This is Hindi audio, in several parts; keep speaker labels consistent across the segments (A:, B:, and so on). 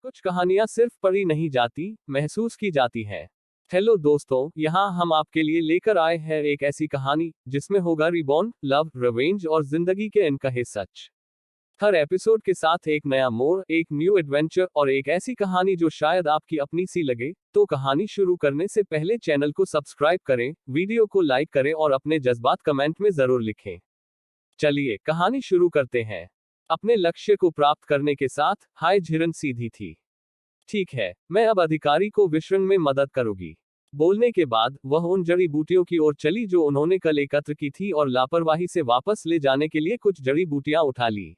A: कुछ कहानियां सिर्फ पढ़ी नहीं जाती, महसूस की जाती हैं। हेलो दोस्तों, यहाँ हम आपके लिए लेकर आए हैं एक ऐसी कहानी जिसमें होगा रिबॉर्न, लव, रिवेंज और जिंदगी के अनकहे सच। हर एपिसोड के साथ एक नया मोड़, एक न्यू एडवेंचर और एक ऐसी कहानी जो शायद आपकी अपनी सी लगे। तो कहानी शुरू करने से पहले चैनल को सब्सक्राइब करें, वीडियो को लाइक करें और अपने जज्बात कमेंट में जरूर लिखें। चलिए कहानी शुरू करते हैं। अपने लक्ष्य को प्राप्त करने के साथ हाय झिरन सीधी थी। ठीक है, मैं अब अधिकारी को विश्रण में मदद करूंगी। बोलने के बाद वह उन जड़ी बूटियों की ओर चली जो उन्होंने कल एकत्र की थी और लापरवाही से वापस ले जाने के लिए कुछ जड़ी बूटियां उठा ली।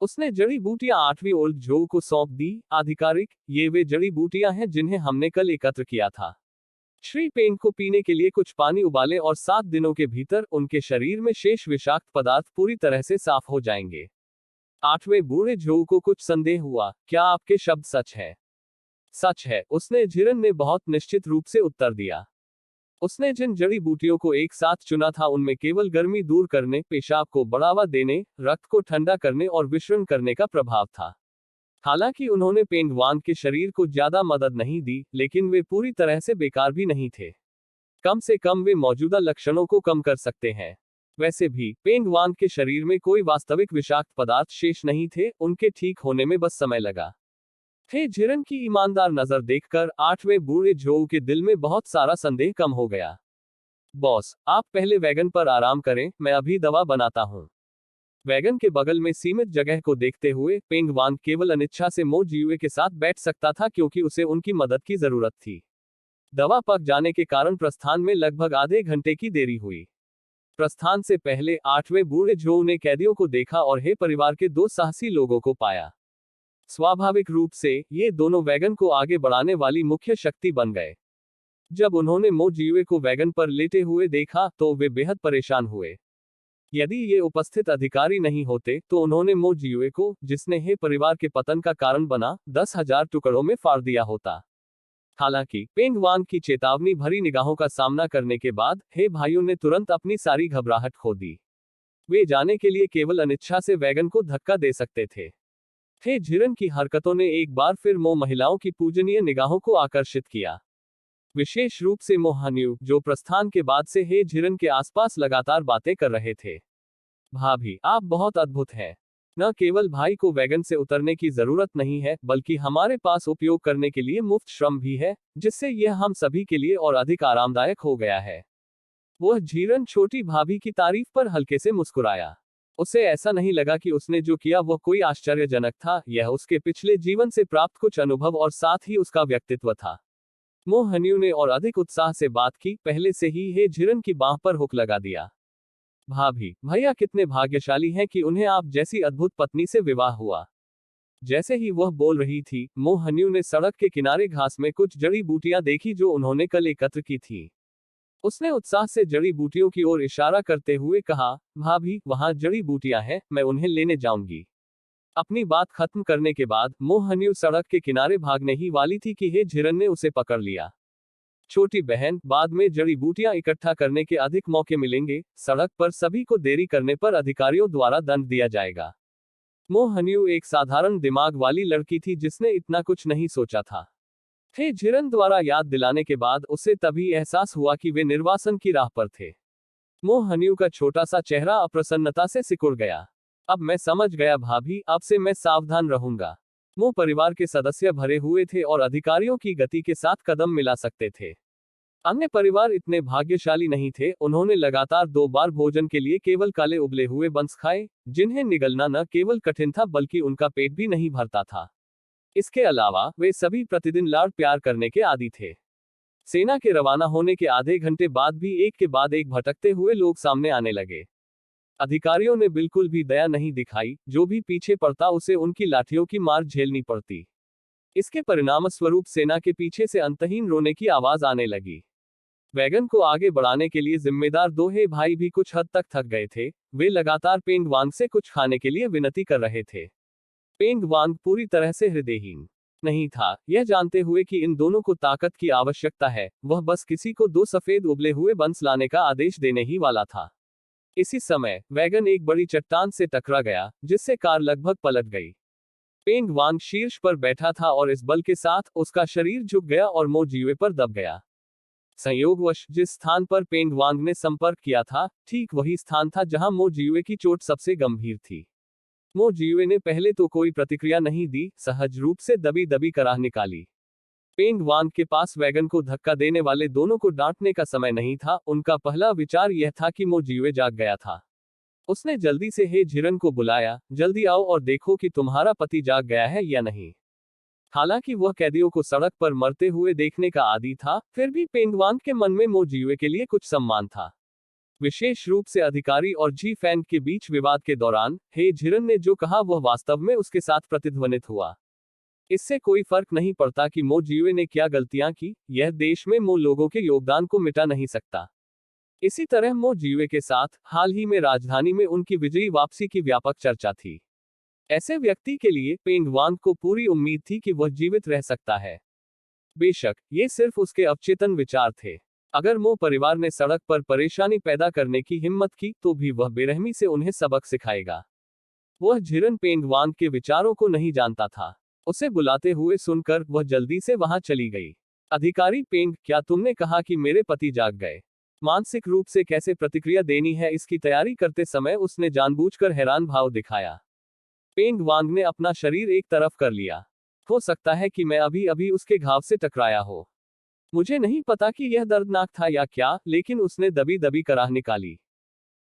A: उसने जड़ी बूटियां 8वीं ओल्ड जो को सौंप दी। आधिकारिक, ये वे जड़ी बूटियां हैं जिन्हें हमने कल एकत्र किया था। श्री पेन को पीने के लिए कुछ पानी उबाले और 7 दिनों के भीतर उनके शरीर में शेष विषाक्त पदार्थ पूरी तरह से साफ हो जाएंगे। 8वें बूढ़े जो को कुछ संदेह हुआ, क्या आपके शब्द सच है? सच है, उसने झिरन ने बहुत निश्चित रूप से उत्तर दिया। उसने जिन जड़ी बूटियों को एक साथ चुना था उनमें केवल गर्मी दूर करने, पेशाब को बढ़ावा देने, रक्त को ठंडा करने और विश्रण करने का प्रभाव था। हालांकि उन्होंने पेंगवान के शरीर को ज्यादा मदद नहीं दी, लेकिन वे पूरी तरह से बेकार भी नहीं थे। कम से कम वे मौजूदा लक्षणों को कम कर सकते हैं। वैसे भी पेंगवान के शरीर में कोई वास्तविक विषाक्त पदार्थ शेष नहीं थे, उनके ठीक होने में बस समय लगा। हे झिरन की ईमानदार नजर देखकर 8वें बूढ़े जो के दिल में बहुत सारा संदेह कम हो गया। बॉस, आप पहले वैगन पर आराम करें, मैं अभी दवा बनाता हूं। वैगन के बगल में सीमित जगह को देखते हुए पेंगवान केवल अनिच्छा से मो जियुए के साथ बैठ सकता था क्योंकि उसे उनकी मदद की जरूरत थी। दवा पक जाने के कारण प्रस्थान में लगभग आधे घंटे की देरी हुई। प्रस्थान से पहले 8वें बूढ़े जो ने कैदियों को देखा और हे परिवार के 2 साहसी लोगों को पाया। स्वाभाविक रूप से ये दोनों वैगन को आगे बढ़ाने वाली मुख्य शक्ति बन गए। जब उन्होंने मो जियुए को वैगन पर लेटे हुए देखा तो वे बेहद परेशान हुए। यदि ये उपस्थित अधिकारी नहीं होते तो उन्होंने मो जियुए को, जिसने हे परिवार के पतन का कारण बना, 10,000 टुकड़ों में फाड़ दिया होता। हालांकि पेंगवान की चेतावनी भरी निगाहों का सामना करने के बाद हे भाइयों ने तुरंत अपनी सारी घबराहट खो दी। वे जाने के लिए केवल अनिच्छा से वैगन को धक्का दे सकते थे। हे झिरन की हरकतों ने एक बार फिर मो महिलाओं की पूजनीय निगाहों को आकर्षित किया। विशेष रूप से मो हन्यू, जो प्रस्थान के बाद से हे झिरन के आसपास लगातार बातें कर रहे थे। भाभी, आप बहुत अद्भुत हैं। न केवल भाई को वैगन से उतरने की जरूरत नहीं है, बल्कि हमारे पास उपयोग करने के लिए मुफ्त श्रम भी है, जिससे यह हम सभी के लिए और अधिक आरामदायक हो गया है। वह झिरन छोटी भाभी की तारीफ पर हल्के से मुस्कुराया। उसे ऐसा नहीं लगा कि उसने जो किया वह कोई आश्चर्यजनक था, यह उसके पिछले जीवन से प्राप्त कुछ अनुभव और साथ ही उसका व्यक्तित्व था। मो हन्यू ने और अधिक उत्साह से बात की, पहले से ही हे झिरन की बाह पर हुक लगा दिया। भाभी, भैया कितने भाग्यशाली हैं कि उन्हें आप जैसी अद्भुत पत्नी से विवाह हुआ। जैसे ही वह बोल रही थी, मो हन्यू ने सड़क के किनारे घास में कुछ जड़ी बूटियां देखी जो उन्होंने कल एकत्र की थी। उसने उत्साह से जड़ी बूटियों की ओर इशारा करते हुए कहा, भाभी, वहां जड़ी बूटियां हैं, मैं उन्हें लेने जाऊंगी। अपनी बात खत्म करने के बाद मो हन्यू सड़क के किनारे भागने ही वाली थी कि हे झिरन ने उसे पकड़ लिया। छोटी बहन, बाद में जड़ी बूटियां इकट्ठा करने के अधिक मौके मिलेंगे। सड़क पर सभी को देरी करने पर अधिकारियों द्वारा दंड दिया जाएगा। मो हन्यू एक साधारण दिमाग वाली लड़की थी जिसने इतना कुछ नहीं सोचा था। हे झिरन द्वारा याद दिलाने के बाद उसे तभी एहसास हुआ कि वे निर्वासन की राह पर थे। मो हन्यू का छोटा सा चेहरा अप्रसन्नता से सिकुड़ गया। अब मैं समझ गया भाभी, अब से मैं सावधान रहूंगा। मो परिवार के सदस्य भरे हुए थे और अधिकारियों की गति के साथ कदम मिला सकते थे। अन्य परिवार इतने भाग्यशाली नहीं थे, उन्होंने लगातार 2 बार भोजन के लिए केवल काले उबले हुए बंस खाए, जिन्हें निगलना न केवल कठिन था बल्कि उनका पेट भी नहीं भरता था। इसके अलावा वे सभी प्रतिदिन लाड़ प्यार करने के आदी थे। सेना के रवाना होने के आधे घंटे बाद भी एक के बाद एक भटकते हुए लोग सामने आने लगे। अधिकारियों ने बिल्कुल भी दया नहीं दिखाई, जो भी पीछे पड़ता उसे उनकी लाठियों की मार झेलनी पड़ती। इसके परिणामस्वरूप सेना के पीछे से अंतहीन रोने की आवाज आने लगी। वैगन को आगे बढ़ाने के लिए जिम्मेदार 2 हे भाई भी कुछ हद तक थक गए थे। वे लगातार पेंगवांग से कुछ खाने के लिए विनती कर रहे थे। पेंगवांग पूरी तरह से हृदयहीन नहीं था, यह जानते हुए कि इन दोनों को ताकत की आवश्यकता है, वह बस किसी को 2 सफेद उबले हुए बंस लाने का आदेश देने ही वाला था। इसी समय वैगन एक बड़ी चट्टान से टकरा गया, जिससे कार लगभग पलट गई। पेंग वांग शीर्ष पर बैठा था और इस बल के साथ उसका शरीर झुक गया और मो जिवे पर दब गया। संयोगवश जिस स्थान पर पेंग वांग ने संपर्क किया था, ठीक वही स्थान था जहां मो जिवे की चोट सबसे गंभीर थी। मो जिवे ने पहले तो कोई प्रतिक्रिया नहीं दी, सहज रूप से दबी दबी कराह निकाली। पेंग वांग के पास वैगन को धक्का देने वाले दोनों को डांटने का समय नहीं था, उनका पहला विचार यह था कि मो जिवे जाग गया था। उसने जल्दी से हे झिरन को बुलाया, जल्दी आओ और देखो कि तुम्हारा पति जाग गया है या नहीं। हालांकि वह कैदियों को सड़क पर मरते हुए देखने का आदी था, फिर भी पेंग वांग के मन में मो जिवे के लिए कुछ सम्मान था। विशेष रूप से अधिकारी और जी फैंग के बीच विवाद के दौरान हे झिरन ने जो कहा वह वास्तव में उसके साथ प्रतिध्वनित हुआ। इससे कोई फर्क नहीं पड़ता कि मो जिवे ने क्या गलतियां की, यह देश में मो लोगों के योगदान को मिटा नहीं सकता। इसी तरह मो जिवे के साथ हाल ही में राजधानी में उनकी विजयी वापसी की व्यापक चर्चा थी। ऐसे व्यक्ति के लिए पेंग वांग को पूरी उम्मीद थी कि वह जीवित रह सकता है। बेशक ये सिर्फ उसके अवचेतन विचार थे। अगर मो परिवार ने सड़क पर परेशानी पैदा करने की हिम्मत की तो भी वह बेरहमी से उन्हें सबक सिखाएगा। वह झिरन पेंग वांग के विचारों को नहीं जानता था। उसे बुलाते हुए सुनकर वह जल्दी से वहां चली गई। अधिकारी पेंग, क्या तुमने कहा कि मेरे पति जाग गए? मानसिक रूप से कैसे प्रतिक्रिया देनी है इसकी तैयारी करते समय उसने जानबूझकर हैरान भाव दिखाया। पेंग वांग ने अपना शरीर एक तरफ कर लिया। हो सकता है कि मैं अभी अभी उसके घाव से टकराया हो। मुझे नहीं पता कि यह दर्दनाक था या क्या, लेकिन उसने दबी दबी कराह निकाली।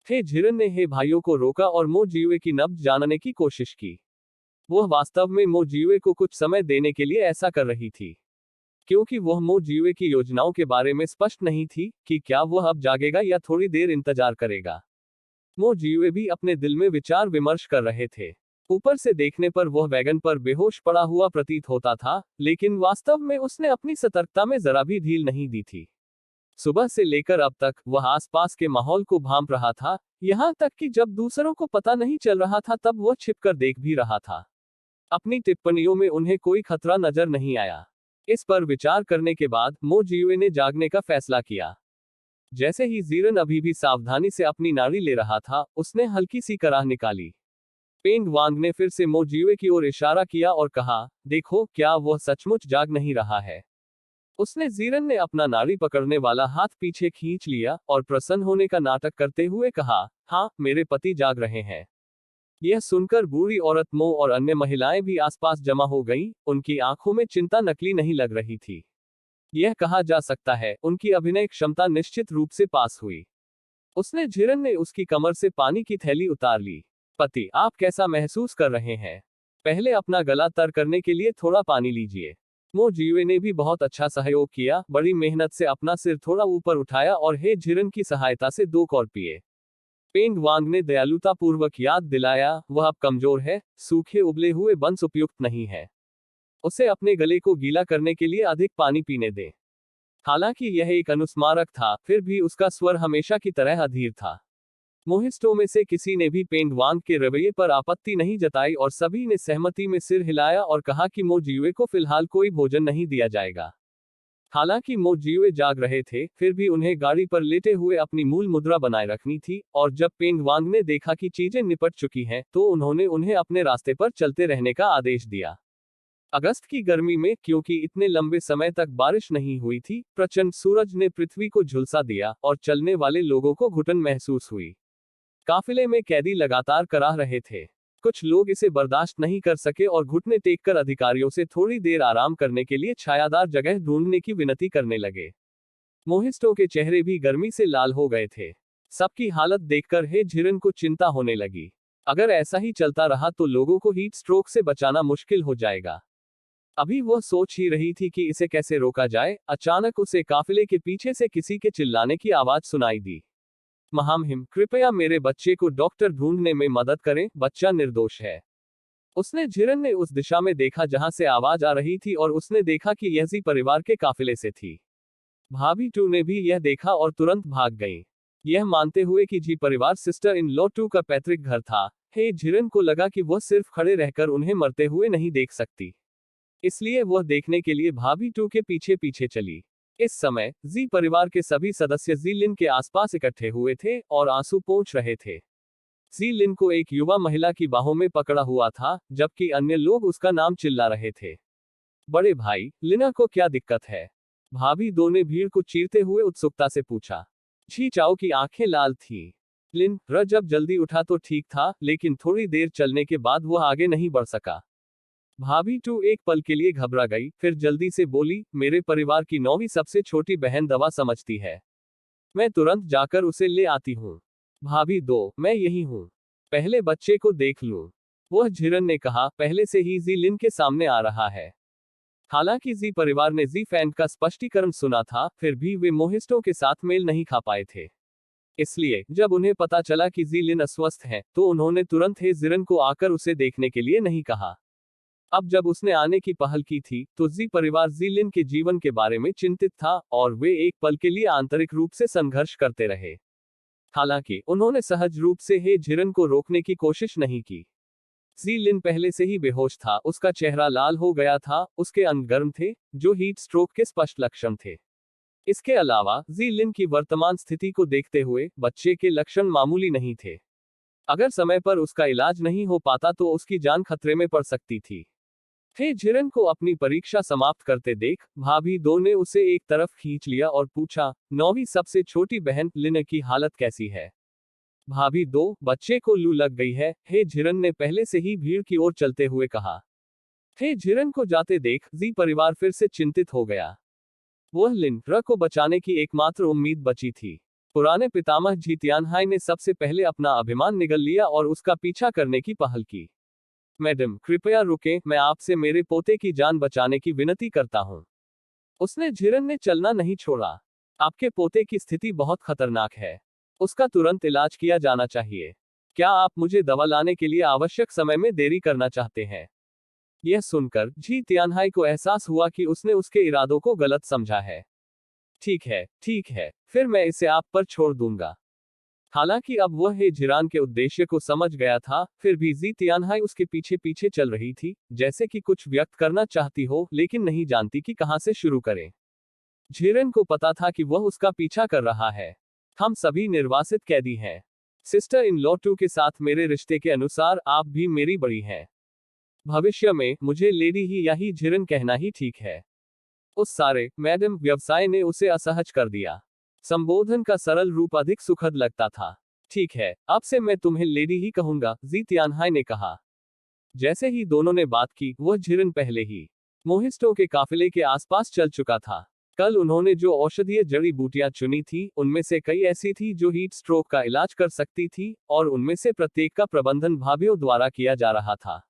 A: हे झिरन ने हे भाइयों को रोका और मो जिवे की नब्ज जानने की कोशिश की। वह वास्तव में मो जिवे को कुछ समय देने के लिए ऐसा कर रही थी, क्योंकि वह मो जिवे की योजनाओं के बारे में स्पष्ट नहीं थी कि क्या वह अब जागेगा या थोड़ी देर इंतजार करेगा। मो जिवे भी अपने दिल में विचार विमर्श कर रहे थे। ऊपर से देखने पर वह वैगन पर बेहोश पड़ा हुआ प्रतीत होता था, लेकिन वास्तव में उसने अपनी सतर्कता में जरा भी ढील नहीं दी थी। सुबह से लेकर अब तक वह आसपास के माहौल को भांप रहा था, यहाँ तक कि जब दूसरों को पता नहीं चल रहा था तब वह छिपकर देख भी रहा था। अपनी टिप्पणियों में उन्हें कोई खतरा नजर नहीं आया। इस पर विचार करने के बाद मो जिवे ने जागने का फैसला किया। जैसे ही जीरन अभी भी सावधानी से अपनी नाड़ी ले रहा था, उसने हल्की सी कराह निकाली। पेंग वांग ने फिर से मो जिवे की ओर इशारा किया और कहा, देखो क्या वह सचमुच जाग नहीं रहा है। उसने जीरन ने अपना नाड़ी पकड़ने वाला हाथ पीछे खींच लिया और प्रसन्न होने का नाटक करते हुए कहा, हाँ, मेरे पति जाग रहे हैं। यह सुनकर बूढ़ी औरत मो और अन्य महिलाएं भी आसपास जमा हो गईं, उनकी आंखों में चिंता नकली नहीं लग रही थी। यह कहा जा सकता है, उनकी अभिनय क्षमता निश्चित रूप से पास हुई। उसने झिरन ने उसकी कमर से पानी की थैली उतार ली। पति, आप कैसा महसूस कर रहे हैं? पहले अपना गला तर करने के लिए थोड़ा पानी लीजिए। मो जिवे ने भी बहुत अच्छा सहयोग किया, बड़ी मेहनत से अपना सिर थोड़ा ऊपर उठाया और हे झिरन की सहायता से 2 कौर पिए। पेंग वांग ने दयालुता पूर्वक याद दिलाया, वह अब कमजोर है, सूखे उबले हुए बंस उपयुक्त नहीं है। उसे अपने गले को गीला करने के लिए अधिक पानी पीने दें। हालांकि यह एक अनुस्मारक था, फिर भी उसका स्वर हमेशा की तरह अधीर था। मोहिस्टो में से किसी ने भी पेंग वांग के रवैये पर आपत्ति नहीं जताई और सभी ने सहमति में सिर हिलाया और कहा कि मो जिवे को फिलहाल कोई भोजन नहीं दिया जाएगा। हालांकि मो जिवे जाग रहे थे, फिर भी उन्हें गाड़ी पर लेटे हुए अपनी मूल मुद्रा बनाए रखनी थी, और जब पेंग वांग ने देखा कि चीजें निपट चुकी हैं, तो उन्होंने उन्हें अपने रास्ते पर चलते रहने का आदेश दिया। अगस्त की गर्मी में, क्योंकि इतने लंबे समय तक बारिश नहीं हुई थी, प्रचंड सूरज ने पृथ्वी को झुलसा दिया और चलने वाले लोगों को घुटन महसूस हुई। काफिले में कैदी लगातार कराह रहे थे। कुछ लोग इसे बर्दाश्त नहीं कर सके और घुटने टेककर अधिकारियों से थोड़ी देर आराम करने के लिए छायादार जगह ढूंढने की विनती करने लगे। मोहिस्टो के चेहरे भी गर्मी से लाल हो गए थे। सबकी हालत देखकर हे झिरन को चिंता होने लगी। अगर ऐसा ही चलता रहा तो लोगों को हीट स्ट्रोक से बचाना मुश्किल हो जाएगा। अभी वह सोच ही रही थी कि इसे कैसे रोका जाए, अचानक उसे काफिले के पीछे से किसी के चिल्लाने की आवाज सुनाई दी। महामहिम, कृपया मेरे बच्चे को डॉक्टर ढूंढने में मदद करें, बच्चा निर्दोष है। उसने झिरन ने उस दिशा में देखा जहां से आवाज आ रही थी और उसने देखा कि यह जी परिवार के काफिले से थी। भाभी टू ने भी यह देखा और तुरंत भाग गई, यह मानते हुए कि जी परिवार सिस्टर इन लॉ टू का पैतृक घर था। हे झिरन को लगा कि वह सिर्फ खड़े रहकर उन्हें मरते हुए नहीं देख सकती, इसलिए वह देखने के लिए भाभी टू के पीछे पीछे चली। इस समय जी परिवार के सभी सदस्य जी लिन के आसपास इकट्ठे हुए थे और आंसू पोंछ रहे थे। जी लिन को एक युवा महिला की बाहों में पकड़ा हुआ था, जबकि अन्य लोग उसका नाम चिल्ला रहे थे। बड़े भाई, लिना को क्या दिक्कत है? भाभी दो ने भीड़ को चीरते हुए उत्सुकता से पूछा। जी चाओ की आंखें लाल थीं। लिन र जब जल्दी उठा तो ठीक था, लेकिन थोड़ी देर चलने के बाद वह आगे नहीं बढ़ सका। भाभी टू एक पल के लिए घबरा गई, फिर जल्दी से बोली, मेरे परिवार की 9वीं सबसे छोटी बहन दवा समझती है। मैं तुरंत जाकर उसे ले आती हूँ। भाभी दो, मैं यही हूँ। पहले बच्चे को देख लूं। वह झिरन ने कहा, पहले से ही जी लिन के सामने आ रहा है। हालांकि जी परिवार ने जी फैन का स्पष्टीकरण सुना था, फिर भी वे मोहिस्टो के साथ मेल नहीं खा पाए थे। इसलिए जब उन्हें पता चला कि जी लिन अस्वस्थ है, तो उन्होंने तुरंत हे जिरन को आकर उसे देखने के लिए नहीं कहा। अब जब उसने आने की पहल की थी, तो जी परिवार जी लिन के जीवन के बारे में चिंतित था, और वे एक पल के लिए आंतरिक रूप से संघर्ष करते रहे। हालांकि उन्होंने सहज रूप से हे झिरन को रोकने की कोशिश नहीं की। जी लिन पहले से ही बेहोश था, उसका चेहरा लाल हो गया था, उसके अंग गर्म थे, जो हीट स्ट्रोक के स्पष्ट लक्षण थे। इसके अलावा जी लिन की वर्तमान स्थिति को देखते हुए बच्चे के लक्षण मामूली नहीं थे। अगर समय पर उसका इलाज नहीं हो पाता तो उसकी जान खतरे में पड़ सकती थी। हे झिरन को अपनी परीक्षा समाप्त करते देख भाभी दो ने उसे एक तरफ खींच लिया और पूछा, 9वीं सबसे छोटी बहन लिन की हालत कैसी है? भाभी दो, बच्चे को लू लग गई है, हे झिरन ने पहले से ही भीड़ की ओर चलते हुए कहा। हे झिरन को जाते देख जी परिवार फिर से चिंतित हो गया। वह लिन र को बचाने की एकमात्र उम्मीद बची थी। पुराने पितामह जी तियानहाई ने सबसे पहले अपना अभिमान निगल लिया और उसका पीछा करने की पहल की। मैडम, कृपया रुकें, मैं आपसे मेरे पोते की जान बचाने की विनती करता हूं। उसने झिरन ने चलना नहीं छोड़ा। आपके पोते की स्थिति बहुत खतरनाक है। उसका तुरंत इलाज किया जाना चाहिए। क्या आप मुझे दवा लाने के लिए आवश्यक समय में देरी करना चाहते हैं? यह सुनकर जी तियानहाई को एहसास हुआ कि उसने उसके इरादों को गलत समझा है। ठीक है, फिर मैं इसे आप पर छोड़ दूंगा। हालांकि अब वह हे जिरान के उद्देश्य को समझ गया था, फिर भी जी तियानहाई उसके पीछे पीछे चल रही थी, जैसे कि कुछ व्यक्त करना चाहती हो, लेकिन नहीं जानती कि कहां से शुरू करें। झिरन को पता था कि वह उसका पीछा कर रहा है। हम सभी निर्वासित कैदी हैं। सिस्टर इन लॉ 2 के साथ मेरे रिश्ते के अनुसार आप भी मेरी बड़ी हैं। भविष्य में मुझे लेडी ही या ही झिरन कहना ही ठीक है। उस सारे मैडम व्यवसाय ने उसे असहज कर दिया। संबोधन का सरल रूप अधिक सुखद लगता था। ठीक है, अब से मैं तुम्हें लेडी ही कहूंगा, जी तियानहाई ने कहा। जैसे ही दोनों ने बात की, वह झिरन पहले ही मोहिस्टो के काफिले के आसपास चल चुका था। कल उन्होंने जो औषधीय जड़ी बूटियां चुनी थी, उनमें से कई ऐसी थी जो हीट स्ट्रोक का इलाज कर सकती थी, और उनमें से प्रत्येक का प्रबंधन भाभीियों द्वारा किया जा रहा था।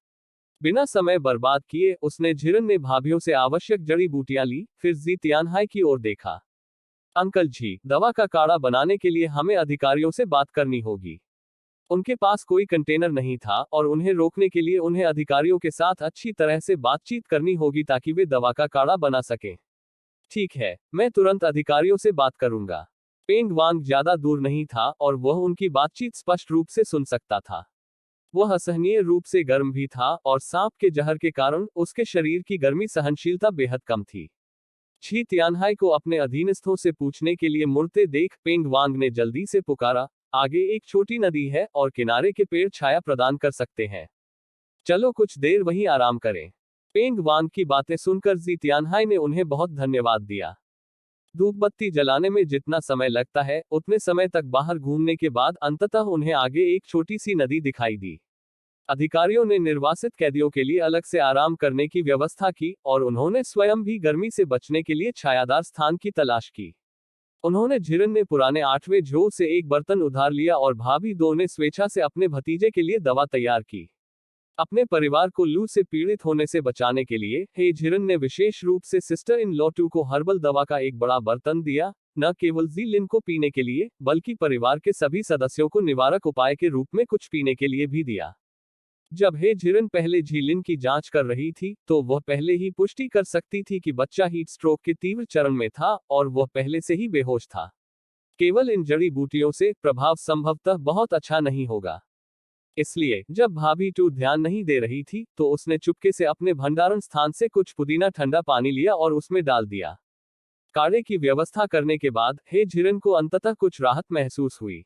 A: बिना समय बर्बाद किए उसने झिरन ने भाभीियों से आवश्यक जड़ी बूटियां ली, फिर जी तियानहाई की ओर देखा। अंकल जी, दवा का काढ़ा बनाने के लिए हमें अधिकारियों से बात करनी होगी। उनके पास कोई कंटेनर नहीं था, और उन्हें रोकने के लिए उन्हें अधिकारियों के साथ अच्छी तरह से बातचीत करनी होगी ताकि वे दवा का काढ़ा बना सकें। ठीक है, मैं तुरंत अधिकारियों से बात करूंगा। पेंग वांग ज्यादा दूर नहीं था, और वह उनकी बातचीत स्पष्ट रूप से सुन सकता था। वह असहनीय रूप से गर्म भी था, और सांप के जहर के कारण उसके शरीर की गर्मी सहनशीलता बेहद कम थी। छी तियानहाई को अपने अधीनस्थों से पूछने के लिए मुड़ते देख पेंग वांग ने जल्दी से पुकारा, आगे एक छोटी नदी है और किनारे के पेड़ छाया प्रदान कर सकते हैं। चलो कुछ देर वहीं आराम करें। पेंग वांग की बातें सुनकर जी तियानहाई ने उन्हें बहुत धन्यवाद दिया। धूप बत्ती जलाने में जितना समय लगता है, उतने समय तक बाहर घूमने के बाद अंततः उन्हें आगे एक छोटी सी नदी दिखाई दी। अधिकारियों ने निर्वासित कैदियों के लिए अलग से आराम करने की व्यवस्था की, और उन्होंने स्वयं भी गर्मी से बचने के लिए छायादार स्थान की तलाश की। उन्होंने झिरन ने पुराने 8वें झोल से एक बर्तन उधार लिया, और भाभी दो ने स्वेच्छा से अपने भतीजे के लिए दवा तैयार की। अपने परिवार को लू से पीड़ित होने से बचाने के लिए हे झिरन ने विशेष रूप से सिस्टर इन लॉ 2 को हर्बल दवा का एक बड़ा बर्तन दिया, न केवल जी लिन को पीने के लिए, बल्कि परिवार के सभी सदस्यों को निवारक उपाय के रूप में कुछ पीने के लिए भी दिया। जब हे झिरन पहले झीलिन की जांच कर रही थी, तो वह पहले ही पुष्टि कर सकती थी कि बच्चा हीट स्ट्रोक के तीव्र चरण में था, और वह पहले से ही बेहोश था। केवल इन जड़ी बूटियों से प्रभाव संभवतः बहुत अच्छा नहीं होगा। इसलिए जब भाभी टू ध्यान नहीं दे रही थी, तो उसने चुपके से अपने भंडारण स्थान से कुछ पुदीना ठंडा पानी लिया और उसमें डाल दिया। काढ़े की व्यवस्था करने के बाद हे झिरन को अंततः कुछ राहत महसूस हुई।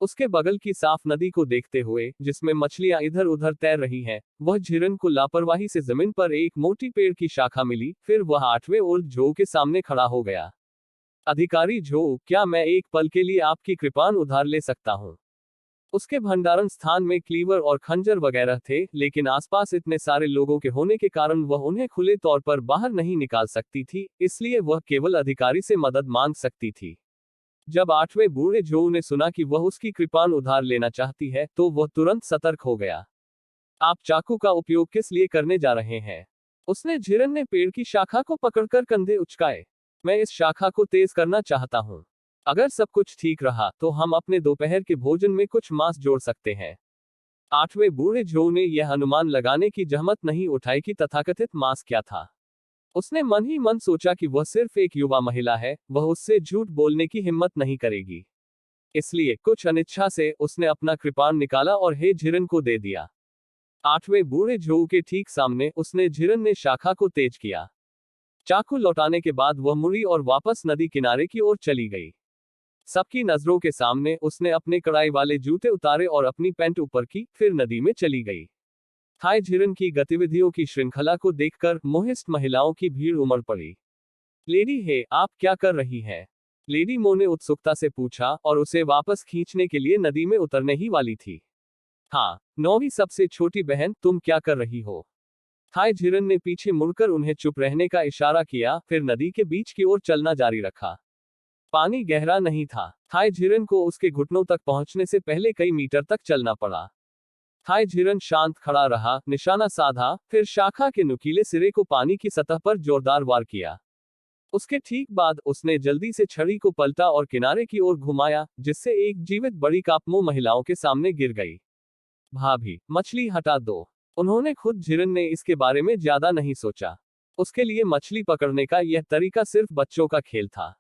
A: उसके बगल की साफ नदी को देखते हुए, जिसमें मछलियां इधर उधर तैर रही हैं, वह झिरन को लापरवाही से जमीन पर एक मोटी पेड़ की शाखा मिली। फिर वह 8वें ओल्ड जो के सामने खड़ा हो गया। अधिकारी जो, क्या मैं एक पल के लिए आपकी कृपाण उधार ले सकता हूँ? उसके भंडारण स्थान में क्लीवर और खंजर वगैरह थे, लेकिन आसपास इतने सारे लोगों के होने के कारण वह उन्हें खुले तौर पर बाहर नहीं निकाल सकती थी, इसलिए वह केवल अधिकारी से मदद मांग सकती थी। जब 8वें बूढ़े जो ने सुना कि वह उसकी कृपाण उधार लेना चाहती है, तो वह तुरंत सतर्क हो गया। आप चाकू का उपयोग किस लिए करने जा रहे हैं? उसने झिरन ने पेड़ की शाखा को पकड़कर कंधे उचकाए। मैं इस शाखा को तेज करना चाहता हूँ। अगर सब कुछ ठीक रहा तो हम अपने दोपहर के भोजन में कुछ मांस जोड़ सकते हैं। 8वें बूढ़े जो ने यह अनुमान लगाने की जहमत नहीं उठाई कि तथाकथित मांस क्या था। उसने मन ही मन सोचा कि वह सिर्फ एक युवा महिला है, वह उससे झूठ बोलने की हिम्मत नहीं करेगी। इसलिए कुछ अनिच्छा से उसने अपना कृपाण निकाला और हे झिरन को दे दिया। 8वें बूढ़े जो के ठीक सामने उसने झिरन ने शाखा को तेज किया। चाकू लौटाने के बाद वह मुड़ी और वापस नदी किनारे की ओर चली गई। सबकी नजरों के सामने उसने अपने कड़ाई वाले जूते उतारे और अपनी पैंट ऊपर की, फिर नदी में चली गई। हाय झिरन की गतिविधियों की श्रृंखला को देखकर मोहिस्ट महिलाओं की भीड़ उमड़ पड़ी। लेडी हे, आप क्या कर रही हैं? लेडी मो ने उत्सुकता से पूछा और उसे वापस खींचने के लिए नदी में उतरने ही वाली थी। हाँ, 9वीं सबसे छोटी बहन, तुम क्या कर रही हो? हाय झिरन ने पीछे मुड़कर उन्हें चुप रहने का इशारा किया, फिर नदी के बीच की ओर चलना जारी रखा। पानी गहरा नहीं था। हाय झिरन को उसके घुटनों तक पहुंचने से पहले कई मीटर तक चलना पड़ा। हाय झिरन शांत खड़ा रहा, निशाना साधा, फिर शाखा के नुकीले सिरे को पानी की सतह पर जोरदार वार किया। उसके ठीक बाद उसने जल्दी से छड़ी को पलटा और किनारे की ओर घुमाया, जिससे एक जीवित बड़ी कापमो महिलाओं के सामने गिर गई। भाभी, मछली हटा दो। उन्होंने खुद झिरन ने इसके बारे में ज्यादा नहीं सोचा। उसके लिए मछली पकड़ने का यह तरीका सिर्फ बच्चों का खेल था।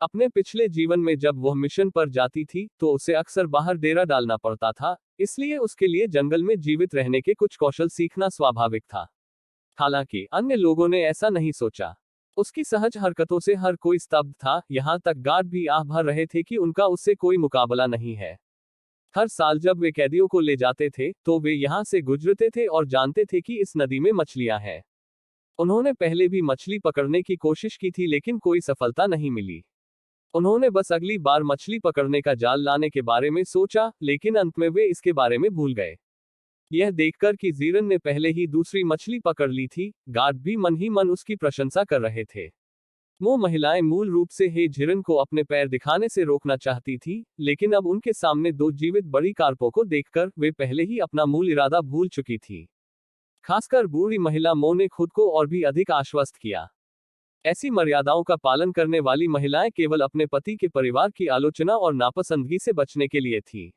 A: अपने पिछले जीवन में जब वह मिशन पर जाती थी, तो उसे अक्सर बाहर डेरा डालना पड़ता था, इसलिए उसके लिए जंगल में जीवित रहने के कुछ कौशल सीखना स्वाभाविक था। हालांकि अन्य लोगों ने ऐसा नहीं सोचा। उसकी सहज हरकतों से हर कोई स्तब्ध था, यहां तक गार्ड भी आह भर रहे थे कि उनका उससे कोई मुकाबला नहीं है। हर साल जब वे कैदियों को ले जाते थे, तो वे यहां से गुजरते थे और जानते थे कि इस नदी में मछलियां हैं। उन्होंने पहले भी मछली पकड़ने की कोशिश की थी, लेकिन कोई सफलता नहीं मिली। उन्होंने बस अगली बार मछली पकड़ने का जाल लाने के बारे में सोचा, लेकिन अंत में वे इसके बारे में भूल गए। यह देखकर कि झिरन ने पहले ही दूसरी मछली पकड़ ली थी, गार्ड भी मन ही मन उसकी प्रशंसा कर रहे थे। वो महिलाएं मूल रूप से हे झिरन को अपने पैर दिखाने से रोकना चाहती थी, लेकिन अब उनके सामने दो जीवित बड़ी कार्पों को देखकर वे पहले ही अपना मूल इरादा भूल चुकी थी। खासकर बूढ़ी महिला मो ने खुद को और भी अधिक आश्वस्त किया। ऐसी मर्यादाओं का पालन करने वाली महिलाएं केवल अपने पति के परिवार की आलोचना और नापसंदगी से बचने के लिए थी।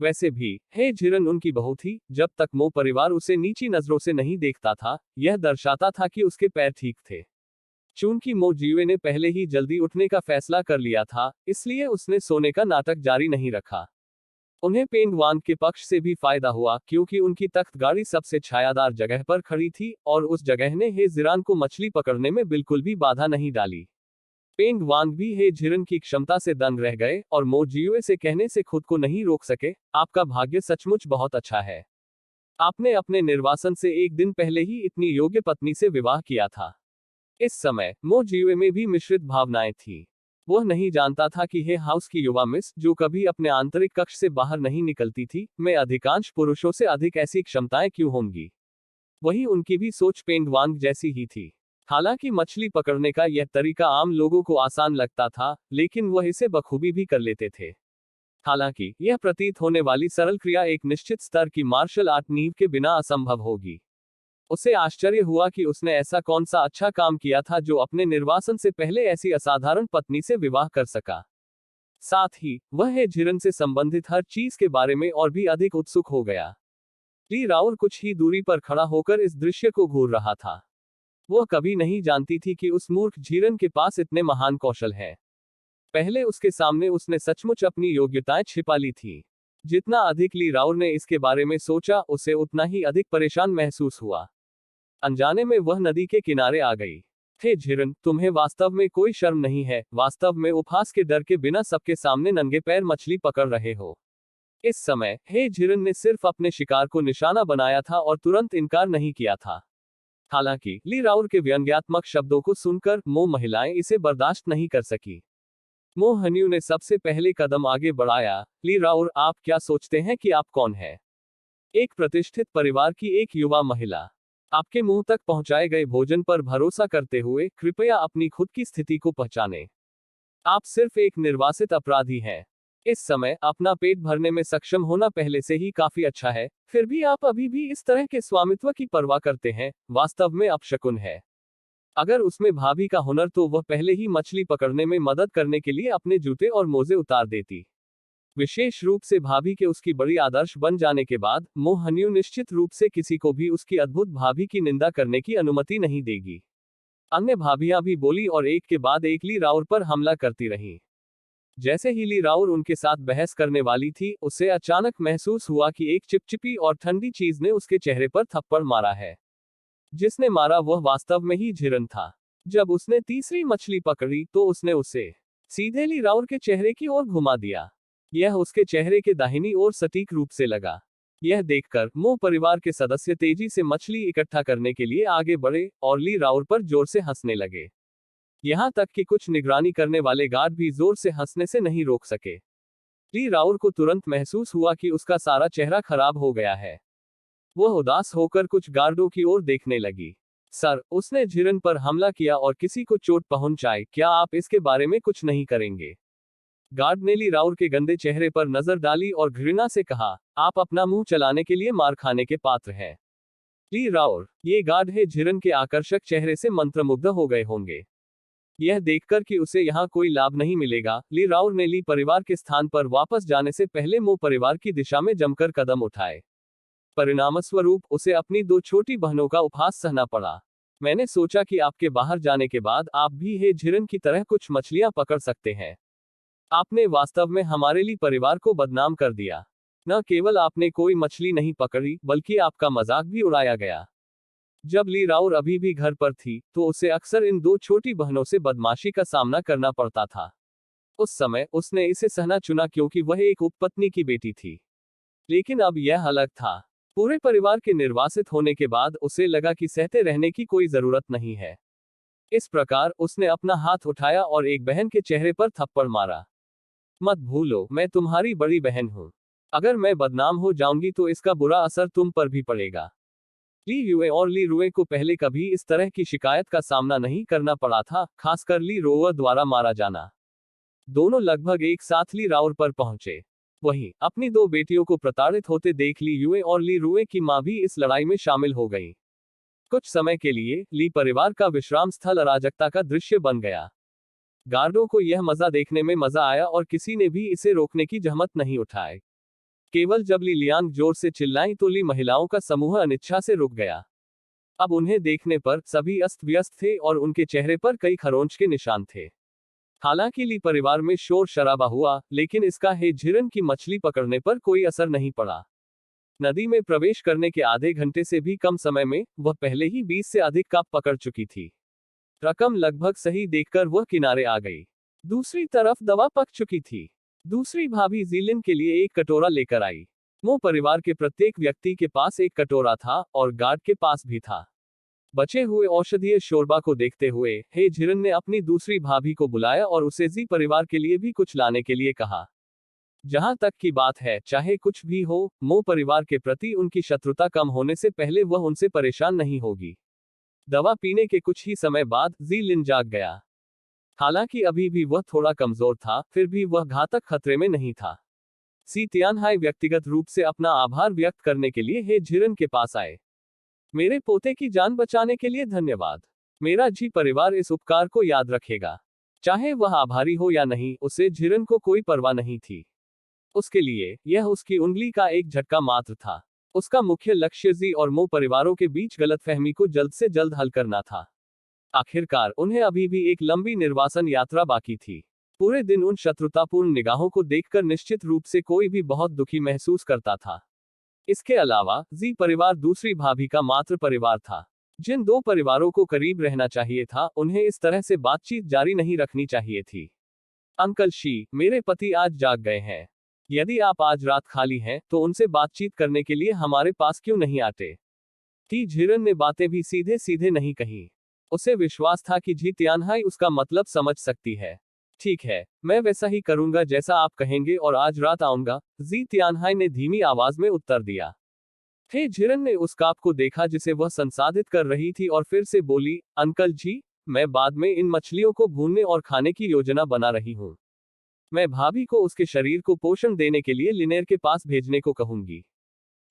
A: वैसे भी, हे झिरन उनकी बहू थी। जब तक मो परिवार उसे नीची नजरों से नहीं देखता था, यह दर्शाता था कि उसके पैर ठीक थे। चूंकि मो जीवे ने पहले ही जल्दी उठने का फैसला कर लिया था, इसलिए उसने सोने का नाटक जारी नहीं रखा। उन्हें पेंग वांग के पक्ष से भी फायदा हुआ, क्योंकि उनकी तख्त गाड़ी सबसे छायादार जगह पर खड़ी थी और उस जगह ने हे झिरन को मछली पकड़ने में बिल्कुल भी बाधा नहीं डाली। पेंग वांग भी हे झिरन की क्षमता से दंग रह गए और मो जियुए से कहने से खुद को नहीं रोक सके, आपका भाग्य सचमुच बहुत अच्छा है। आपने अपने निर्वासन से एक दिन पहले ही इतनी योग्य पत्नी से विवाह किया था। इस समय मो जियुए में भी मिश्रित भावनाएं थी। वह नहीं जानता था कि हे हाउस की युवा मिस, जो कभी अपने आंतरिक कक्ष से बाहर नहीं निकलती थी, में अधिकांश पुरुषों से अधिक ऐसी क्षमताएं क्यों होंगी। वही उनकी भी सोच पेंग वांग जैसी ही थी। हालांकि मछली पकड़ने का यह तरीका आम लोगों को आसान लगता था, लेकिन वह इसे बखूबी भी कर लेते थे। हालांकि यह प्रतीत होने वाली सरल क्रिया एक निश्चित स्तर की मार्शल आर्ट नींव के बिना असंभव होगी। उसे आश्चर्य हुआ कि उसने ऐसा कौन सा अच्छा काम किया था जो अपने निर्वासन से पहले ऐसी असाधारण पत्नी से विवाह कर सका। साथ ही वह हे झिरन से संबंधित हर चीज के बारे में और भी अधिक उत्सुक हो गया। ली राउर कुछ ही दूरी पर खड़ा होकर इस दृश्य को घूर रहा था। वह कभी नहीं जानती थी कि उस मूर्ख झिरन के पास इतने महान कौशल हैं। पहले उसके सामने उसने सचमुच अपनी योग्यताएं छिपा ली थी। जितना अधिक ली राउर ने इसके बारे में सोचा, उसे उतना ही अधिक परेशान महसूस हुआ। अनजाने में वह नदी के किनारे आ गई। हे झिरन, तुम्हें वास्तव में कोई शर्म नहीं है? वास्तव में उपहास के डर के बिना सबके सामने नंगे पैर मछली पकड़ रहे हो। इस समय हे झिरन ने सिर्फ अपने शिकार को निशाना बनाया था और तुरंत इनकार नहीं किया था। हालांकि ली राउर के व्यंग्यात्मक शब्दों को सुनकर मो महिलाएं इसे बर्दाश्त नहीं कर सकी। मो हन्यू ने सबसे पहले कदम आगे बढ़ाया। ली राउर, आप क्या सोचते हैं कि आप कौन है? एक प्रतिष्ठित परिवार की एक युवा महिला। आपके मुंह तक पहुंचाए गए भोजन पर भरोसा करते हुए कृपया अपनी खुद की स्थिति को पहचानें। आप सिर्फ एक निर्वासित अपराधी हैं। इस समय अपना पेट भरने में सक्षम होना पहले से ही काफी अच्छा है, फिर भी आप अभी भी इस तरह के स्वामित्व की परवाह करते हैं, वास्तव में अपशकुन है। अगर उसमें भाभी का हुनर तो वह पहले ही मछली पकड़ने में मदद करने के लिए अपने जूते और मोजे उतार देती। विशेष रूप से भाभी के उसकी बड़ी आदर्श बन जाने के बाद मो हन्यू निश्चित रूप से किसी को भी उसकी अद्भुत भाभी की निंदा करने की अनुमति नहीं देगी। अन्य भाभियां भी बोली और एक के बाद एक ली राउर पर हमला करती रहीं। जैसे ही ली राउर उनके साथ बहस करने वाली थी, उसे अचानक महसूस हुआ कि एक चिपचिपी और ठंडी चीज ने उसके चेहरे पर थप्पड़ मारा है। जिसने मारा वह वास्तव में ही झिरन था। जब उसने तीसरी मछली पकड़ी तो उसने उसे सीधे ली राउर के चेहरे की ओर घुमा दिया। यह उसके चेहरे के दाहिनी ओर सटीक रूप से लगा। यह देखकर मो परिवार के सदस्य तेजी से मछली इकट्ठा करने के लिए आगे बढ़े और ली राउर पर जोर से हंसने लगे। यहां तक कि कुछ निगरानी करने वाले गार्ड भी जोर से हंसने से नहीं रोक सके। ली राउर को तुरंत महसूस हुआ कि उसका सारा चेहरा खराब हो गया है। वह उदास होकर कुछ गार्डों की ओर देखने लगी। सर, उसने झिरन पर हमला किया और किसी को चोट पहुंचाई, क्या आप इसके बारे में कुछ नहीं करेंगे? गार्ड ने ली राउर के गंदे चेहरे पर नजर डाली और घृणा से कहा, आप अपना मुंह चलाने के लिए मार खाने के पात्र हैं। ली राउर, ये गार्ड है झिरन के आकर्षक चेहरे से मंत्रमुग्ध हो गए होंगे। यह देखकर कि उसे यहाँ कोई लाभ नहीं मिलेगा, ली राउर ने ली परिवार के स्थान पर वापस जाने से पहले मो परिवार की दिशा में जमकर कदम उठाए। परिणामस्वरूप उसे अपनी दो छोटी बहनों का उपहास सहना पड़ा। मैंने सोचा कि आपके बाहर जाने के बाद आप भी हे झिरन की तरह कुछ मछलियां पकड़ सकते हैं। आपने वास्तव में हमारे लिए परिवार को बदनाम कर दिया। न केवल आपने कोई मछली नहीं पकड़ी, बल्कि आपका मजाक भी उड़ाया गया। जब ली राउर अभी भी घर पर थी, तो उसे अक्सर इन दो छोटी बहनों से बदमाशी का सामना करना पड़ता था। उस समय उसने इसे सहना चुना क्योंकि वह एक उपपत्नी की बेटी थी। लेकिन अब यह अलग था। पूरे परिवार के निर्वासित होने के बाद उसे लगा कि सहते रहने की कोई जरूरत नहीं है। इस प्रकार उसने अपना हाथ उठाया और एक बहन के चेहरे पर थप्पड़ मारा। मत भूलो, मैं तुम्हारी बड़ी बहन हूं। अगर मैं बदनाम हो जाऊंगी तो इसका बुरा असर तुम पर भी पड़ेगा। ली युए और ली रुए को पहले कभी इस तरह की शिकायत का सामना नहीं करना पड़ा था, खासकर ली रोअर द्वारा मारा जाना। दोनों लगभग एक साथ ली राउर पर पहुंचे। वहीं अपनी दो बेटियों को प्रताड़ित होते देख ली युए और ली रुए की मां भी इस लड़ाई में शामिल हो गई। कुछ समय के लिए ली परिवार का विश्राम स्थल अराजकता का दृश्य बन गया। गार्डों को यह मजा देखने में मजा आया और किसी ने भी इसे रोकने की जहमत नहीं उठाई। केवल जब ली लियांग जोर से चिल्लाई तो ली महिलाओं का समूह अनिच्छा से रुक गया। अब उन्हें देखने पर सभी अस्त व्यस्त थे और उनके चेहरे पर कई खरोंच के निशान थे। हालांकि ली परिवार में शोर शराबा हुआ, लेकिन इसका हे झिरन की मछली पकड़ने पर कोई असर नहीं पड़ा। नदी में प्रवेश करने के आधे घंटे से भी कम समय में वह पहले ही 20 से अधिक काप पकड़ चुकी थी। रकम लगभग सही देखकर वह किनारे आ गई। दूसरी तरफ दवा पक चुकी थी। दूसरी भाभी जीलिन के लिए एक कटोरा लेकर आई। मो परिवार के प्रत्येक व्यक्ति के पास एक कटोरा था और गार्ड के पास भी था। बचे हुए औषधीय शोरबा को देखते हुए हे झिरन ने अपनी दूसरी भाभी को बुलाया और उसे जी परिवार के लिए भी कुछ लाने के लिए कहा। जहां तक की बात है, चाहे कुछ भी हो, मो परिवार के प्रति उनकी शत्रुता कम होने से पहले वह उनसे परेशान नहीं होगी। दवा पीने के कुछ ही समय बाद जी लिन जाग गया। हालांकि अभी भी वह थोड़ा कमजोर था, फिर भी वह घातक खतरे में नहीं था। सी तियानहाई व्यक्तिगत रूप से अपना आभार व्यक्त करने के लिए हे झिरन के पास आए। मेरे पोते की जान बचाने के लिए धन्यवाद। मेरा जी परिवार इस उपकार को याद रखेगा। चाहे वह आभारी हो या नहीं, उसे झिरन को कोई परवाह नहीं थी। उसके लिए यह उसकी उंगली का एक झटका मात्र था। उसका मुख्य लक्ष्य जी और मो परिवारों के बीच गलतफहमी को जल्द से जल्द हल करना था। आखिरकार उन्हें अभी भी एक लंबी निर्वासन यात्रा बाकी थी। पूरे दिन उन शत्रुतापूर्ण निगाहों को देखकर निश्चित रूप से कोई भी बहुत दुखी महसूस करता था। इसके अलावा जी परिवार दूसरी भाभी का मात्र परिवार था। जिन दो परिवारों को करीब रहना चाहिए था, उन्हें इस तरह से बातचीत जारी नहीं रखनी चाहिए थी। अंकल शी, मेरे पति आज जाग गए हैं। यदि आप आज रात खाली हैं, तो उनसे बातचीत करने के लिए हमारे पास क्यों नहीं आते? टी झिरन ने बातें भी सीधे सीधे नहीं कही। उसे विश्वास था कि जी तियानहाई उसका मतलब समझ सकती है। ठीक है, मैं वैसा ही करूंगा जैसा आप कहेंगे और आज रात आऊंगा, जी तियानहाई ने धीमी आवाज में उत्तर दिया। थे झिरन ने उस काप को देखा जिसे वह संसाधित कर रही थी और फिर से बोली, अंकल जी, मैं बाद में इन मछलियों को भूनने और खाने की योजना बना रही हूँ। मैं भाभी को उसके शरीर को पोषण देने के लिए लिनेर के पास भेजने को कहूंगी।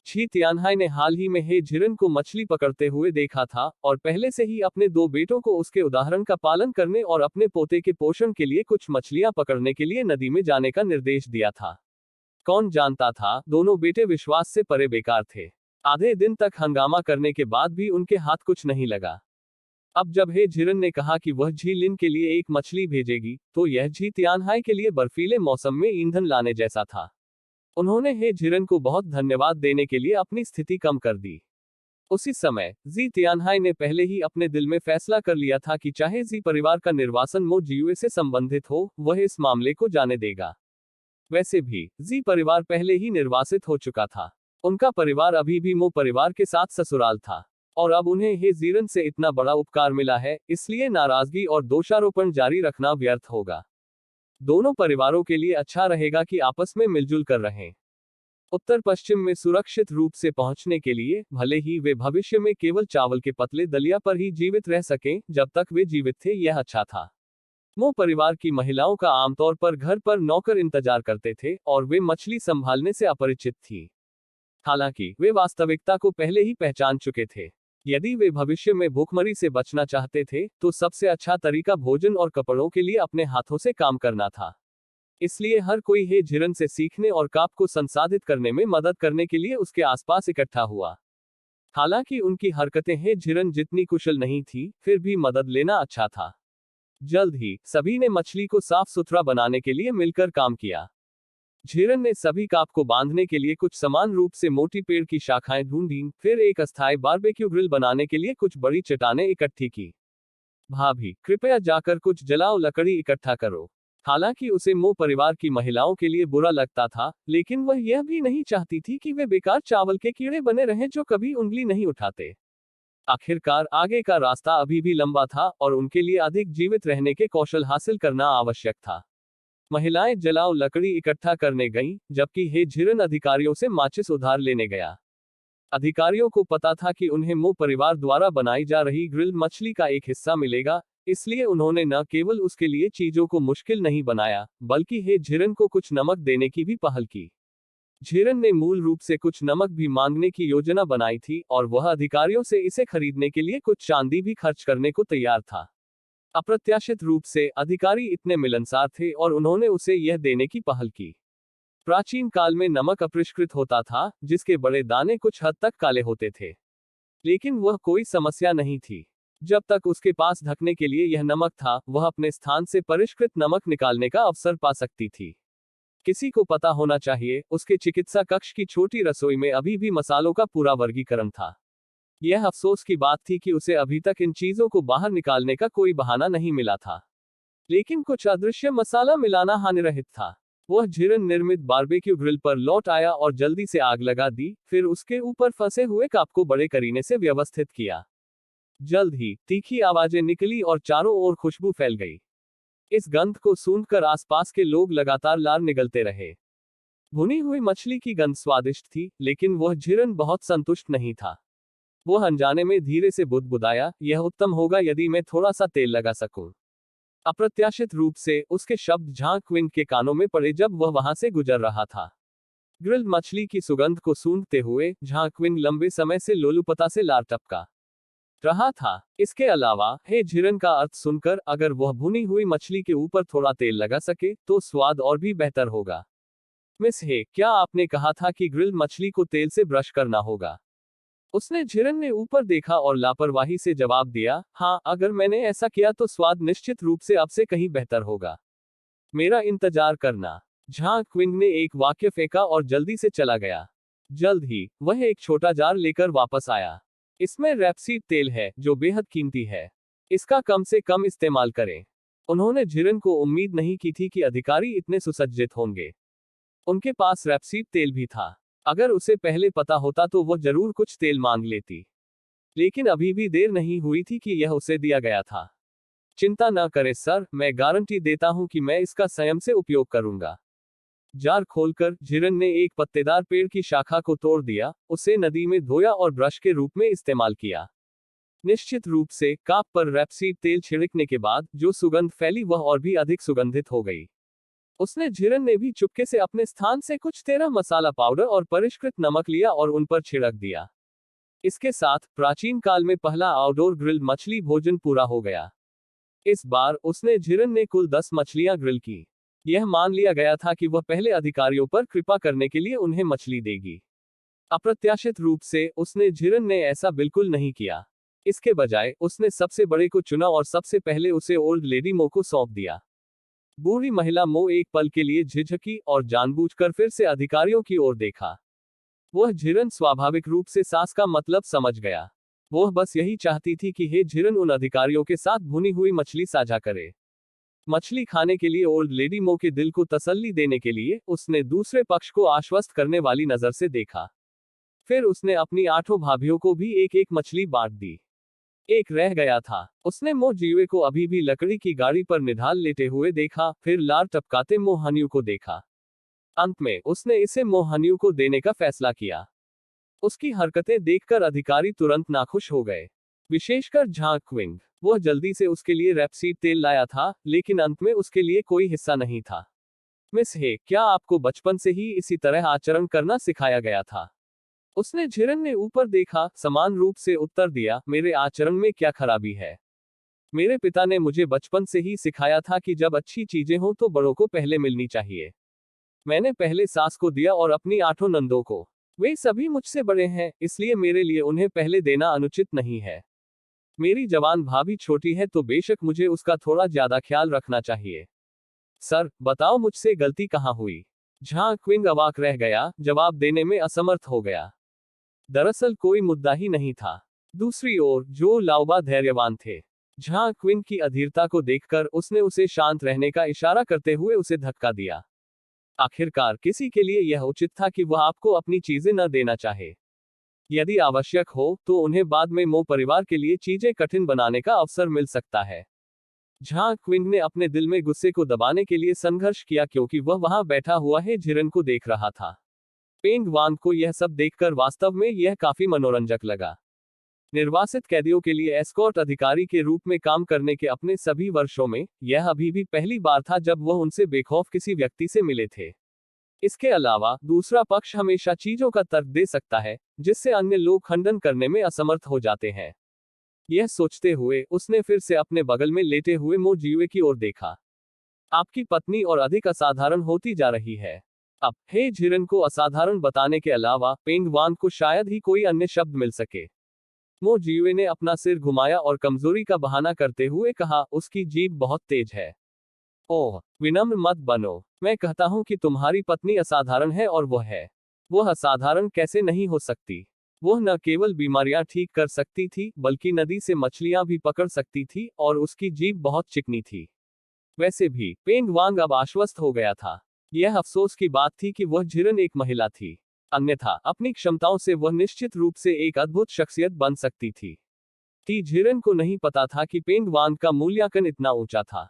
A: छी तियानहाई ने हाल ही में हे झिरन को मछली पकड़ते हुए देखा था और पहले से ही अपने दो बेटों को उसके उदाहरण का पालन करने और अपने पोते के पोषण के लिए कुछ मछलियां पकड़ने के लिए नदी में जाने का निर्देश दिया था। कौन जानता था, दोनों बेटे विश्वास से परे बेकार थे। आधे दिन तक हंगामा करने के बाद भी उनके हाथ कुछ नहीं लगा। अब जब हे झिरन ने कहा कि वह झी लिन के लिए एक मछली भेजेगी, तो यह झी तियानहाई के लिए बर्फीले मौसम में ईंधन लाने जैसा था। उन्होंने हे झिरन को बहुत धन्यवाद देने के लिए अपनी स्थिति कम कर दी। उसी समय जी तियानहाई ने पहले ही अपने दिल में फैसला कर लिया था कि चाहे जी परिवार का निर्वासन मो जीवे से संबंधित हो, वह इस मामले को जाने देगा। वैसे भी जी परिवार पहले ही निर्वासित हो चुका था। उनका परिवार अभी भी मो परिवार के साथ ससुराल था और अब उन्हें हे जीरन से इतना बड़ा उपकार मिला है, इसलिए नाराजगी और दोषारोपण जारी रखना व्यर्थ होगा। दोनों परिवारों के लिए अच्छा रहेगा कि आपस में मिलजुल कर रहें। उत्तर पश्चिम में सुरक्षित रूप से पहुंचने के लिए, भले ही वे भविष्य में केवल चावल के पतले दलिया पर ही जीवित रह सकें, जब तक वे जीवित थे यह अच्छा था। मो परिवार की महिलाओं का आमतौर पर घर पर नौकर इंतजार करते थे और वे मछली संभालने से अपरिचित थी। हालांकि वे वास्तविकता को पहले ही पहचान चुके थे। यदि वे भविष्य में भूखमरी से बचना चाहते थे, तो सबसे अच्छा तरीका भोजन और कपड़ों के लिए अपने हाथों से काम करना था। इसलिए हर कोई हे झिरन से सीखने और काप को संसाधित करने में मदद करने के लिए उसके आसपास इकट्ठा हुआ। हालांकि उनकी हरकतें हे झिरन जितनी कुशल नहीं थी, फिर भी मदद लेना अच्छा था। जल्द ही सभी ने मछली को साफ सुथरा बनाने के लिए मिलकर काम किया। झिरन ने सभी काप को बांधने के लिए कुछ समान रूप से मोटी पेड़ की शाखाएं ढूंढीं, फिर एक अस्थायी बारबेक्यू ग्रिल बनाने के लिए कुछ बड़ी चट्टानें इकट्ठी की। भाभी, कृपया जाकर कुछ जलाओ लकड़ी इकट्ठा करो। हालांकि उसे मो परिवार की महिलाओं के लिए बुरा लगता था, लेकिन वह यह भी नहीं चाहती थी कि वे बेकार चावल के कीड़े बने रहें जो कभी उंगली नहीं उठाते। आखिरकार आगे का रास्ता अभी भी लंबा था और उनके लिए अधिक जीवित रहने के कौशल हासिल करना आवश्यक था। महिलाएं जलाओ लकड़ी इकट्ठा करने गईं, जबकि हे झिरन अधिकारियों से माचिस उधार लेने गया। अधिकारियों को पता था कि उन्हें मो परिवार द्वारा बनाई जा रही ग्रिल मछली का एक हिस्सा मिलेगा, इसलिए उन्होंने न केवल उसके लिए चीजों को मुश्किल नहीं बनाया, बल्कि हे झिरन को कुछ नमक देने की भी पहल की। झिरन ने मूल रूप से कुछ नमक भी मांगने की योजना बनाई थी और वह अधिकारियों से इसे खरीदने के लिए कुछ चांदी भी खर्च करने को तैयार था। अप्रत्याशित रूप से अधिकारी इतने मिलनसार थे और उन्होंने उसे यह देने की पहल की। प्राचीन काल में नमक अपरिष्कृत होता था, जिसके बड़े दाने कुछ हद तक काले होते थे। लेकिन वह कोई समस्या नहीं थी। जब तक उसके पास ढकने के लिए यह नमक था, वह अपने स्थान से परिष्कृत नमक निकालने का अवसर पा सकती थी। किसी को पता होना चाहिए, उसके चिकित्सा कक्ष की छोटी रसोई में अभी भी मसालों का पूरा वर्गीकरण था। यह अफसोस की बात थी कि उसे अभी तक इन चीजों को बाहर निकालने का कोई बहाना नहीं मिला था। लेकिन कुछ अदृश्य मसाला मिलाना हानिरहित था। वह झिरन निर्मित बारबेक्यू ग्रिल पर लौट आया और जल्दी से आग लगा दी, फिर उसके ऊपर फंसे हुए काप को बड़े करीने से व्यवस्थित किया। जल्द ही तीखी आवाजें निकली और चारों ओर खुशबू फैल गई। इस गंध को सूंघकर आसपास के लोग लगातार लार निगलते रहे। भुनी हुई मछली की गंध स्वादिष्ट थी, लेकिन वह झिरन बहुत संतुष्ट नहीं था। वह अनजाने में धीरे से बुदबुदाया, यह उत्तम होगा यदि मैं थोड़ा सा तेल लगा सकूं। अप्रत्याशित रूप से उसके शब्द झांग क्विंग के कानों में पड़े जब वह वहां से गुजर रहा था। ग्रिल्ड मछली की सुगंध को सूंघते हुए झांग क्विंग लंबे समय से लोलुपता से लार टपका रहा था। इसके अलावा हे झिरन का अर्थ सुनकर, अगर वह भुनी हुई मछली के ऊपर थोड़ा तेल लगा सके तो स्वाद और भी बेहतर होगा। मिस हे, क्या आपने कहा था कि ग्रिल्ड मछली को तेल से ब्रश करना होगा? उसने झिरन ने ऊपर देखा और लापरवाही से जवाब दिया, हाँ, अगर मैंने ऐसा किया तो स्वाद निश्चित रूप से अब से कहीं बेहतर होगा। मेरा इंतजार करना। झांग क्विंग ने एक वाक्य फेंका और जल्दी से चला गया। जल्द ही वह एक छोटा जार लेकर वापस आया। इसमें रैपसीड तेल है, जो बेहद कीमती है। इसका कम से कम इस्तेमाल करें। उन्होंने झिरन को उम्मीद नहीं की थी कि अधिकारी इतने सुसज्जित होंगे। उनके पास रेपसीड तेल भी था। अगर उसे पहले पता होता तो वह जरूर कुछ तेल मांग लेती, लेकिन अभी भी देर नहीं हुई थी कि यह उसे दिया गया था। चिंता न करें सर, मैं गारंटी देता हूं कि मैं इसका संयम से उपयोग करूंगा। जार खोलकर झिरन ने एक पत्तेदार पेड़ की शाखा को तोड़ दिया, उसे नदी में धोया और ब्रश के रूप में इस्तेमाल किया। निश्चित रूप से काप पर रेपसीड तेल छिड़कने के बाद जो सुगंध फैली वह और भी अधिक सुगंधित हो गई। उसने झिरन ने भी चुपके से अपने स्थान से कुछ 13 मसाला पाउडर और परिष्कृत नमक लिया और उन पर छिड़क दिया। इसके साथ प्राचीन काल में पहला आउटडोर ग्रिल मछली भोजन पूरा हो गया। इस बार उसने झिरन ने कुल 10 मछलियां ग्रिल की। यह मान लिया गया था कि वह पहले अधिकारियों पर कृपा करने के लिए उन्हें मछली देगी। अप्रत्याशित रूप से उसने झिरन ने ऐसा बिल्कुल नहीं किया। इसके बजाय उसने सबसे बड़े को चुना और सबसे पहले उसे ओल्ड लेडी मो को सौंप दिया। बूढ़ी महिला मो एक पल के लिए झिझकी और जानबूझकर फिर से अधिकारियों की ओर देखा। वह झिरन स्वाभाविक रूप से सास का मतलब समझ गया। वह बस यही चाहती थी कि हे झिरन उन अधिकारियों के साथ भुनी हुई मछली साझा करे। मछली खाने के लिए ओल्ड लेडी मो के दिल को तसल्ली देने के लिए उसने दूसरे पक्ष को आश्वस्त करने वाली नजर से देखा। फिर उसने अपनी 8 भाभियों को भी एक एक मछली बांट दी। एक रह गया था। उसने मो जीवे को अभी भी लकड़ी की गाड़ी पर निढाल लेटे हुए देखा, फिर लार टपकाते मोहनियों को देखा। अंत में उसने इसे मोहनियों को देने का फैसला किया। उसकी हरकतें देखकर अधिकारी तुरंत नाखुश हो गए, विशेषकर झांग क्विंग। वह जल्दी से उसके लिए रेपसीड तेल लाया था, लेकिन अंत में उसके लिए कोई हिस्सा नहीं था। मिस हे, क्या आपको बचपन से ही इसी तरह आचरण करना सिखाया गया था? उसने झिरन ने ऊपर देखा, समान रूप से उत्तर दिया, मेरे आचरण में क्या खराबी है? मेरे पिता ने मुझे बचपन से ही सिखाया था कि जब अच्छी चीजें हों तो बड़ों को पहले मिलनी चाहिए। मैंने पहले सास को दिया और अपनी 8 नंदों को। वे सभी मुझसे बड़े हैं, इसलिए मेरे लिए उन्हें पहले देना अनुचित नहीं है। मेरी जवान भाभी छोटी है तो बेशक मुझे उसका थोड़ा ज्यादा ख्याल रखना चाहिए। सर, बताओ मुझसे गलती कहाँ हुई? झांग क्विंग अवाक रह गया, जवाब देने में असमर्थ हो गया। दरअसल कोई मुद्दा ही नहीं था। दूसरी ओर जो लाओबा धैर्यवान थे। झांग क्विंग की अधीरता को देखकर उसने उसे शांत रहने का इशारा करते हुए उसे धक्का दिया। आखिरकार किसी के लिए यह उचित था कि वह आपको अपनी चीजें न देना चाहे। यदि आवश्यक हो तो उन्हें बाद में मो परिवार के लिए चीजें कठिन बनाने का अवसर मिल सकता है। झांग क्विंग ने अपने दिल में गुस्से को दबाने के लिए संघर्ष किया क्योंकि वह वहां बैठा हुआ है झिरन को देख रहा था। पेंग वांग को यह सब देखकर वास्तव में यह काफी मनोरंजक लगा। निर्वासित कैदियों के लिए एस्कॉर्ट अधिकारी के रूप में काम करने के अपने सभी वर्षों में यह अभी भी पहली बार था जब वह उनसे बेखौफ किसी व्यक्ति से मिले थे। इसके अलावा दूसरा पक्ष हमेशा चीजों का तर्क दे सकता है जिससे अन्य लोग खंडन करने में असमर्थ हो जाते हैं। यह सोचते हुए उसने फिर से अपने बगल में लेटे हुए मो जीवे की ओर देखा। आपकी पत्नी और अधिक असाधारण होती जा रही है। अब हे झिरन को असाधारण बताने के अलावा पेंग वांग को शायद ही कोई अन्य शब्द मिल सके। मो जीवे ने अपना सिर घुमाया और कमजोरी का बहाना करते हुए कहा, उसकी जीभ बहुत तेज है। ओह, विनम्र मत बनो। मैं कहता हूं कि तुम्हारी पत्नी असाधारण है और वह है। वह असाधारण कैसे नहीं हो सकती? वह न केवल बीमारियां ठीक कर सकती थी बल्कि नदी से मछलियां भी पकड़ सकती थी और उसकी जीभ बहुत चिकनी थी। वैसे भी पेंग वांग अब आश्वस्त हो गया था। यह अफसोस की बात थी कि वह झिरन एक महिला थी, अन्यथा अपनी क्षमताओं से वह निश्चित रूप से एक अद्भुत शख्सियत बन सकती थी। झिरन को नहीं पता था कि पेंग वांग का मूल्यांकन इतना ऊंचा था।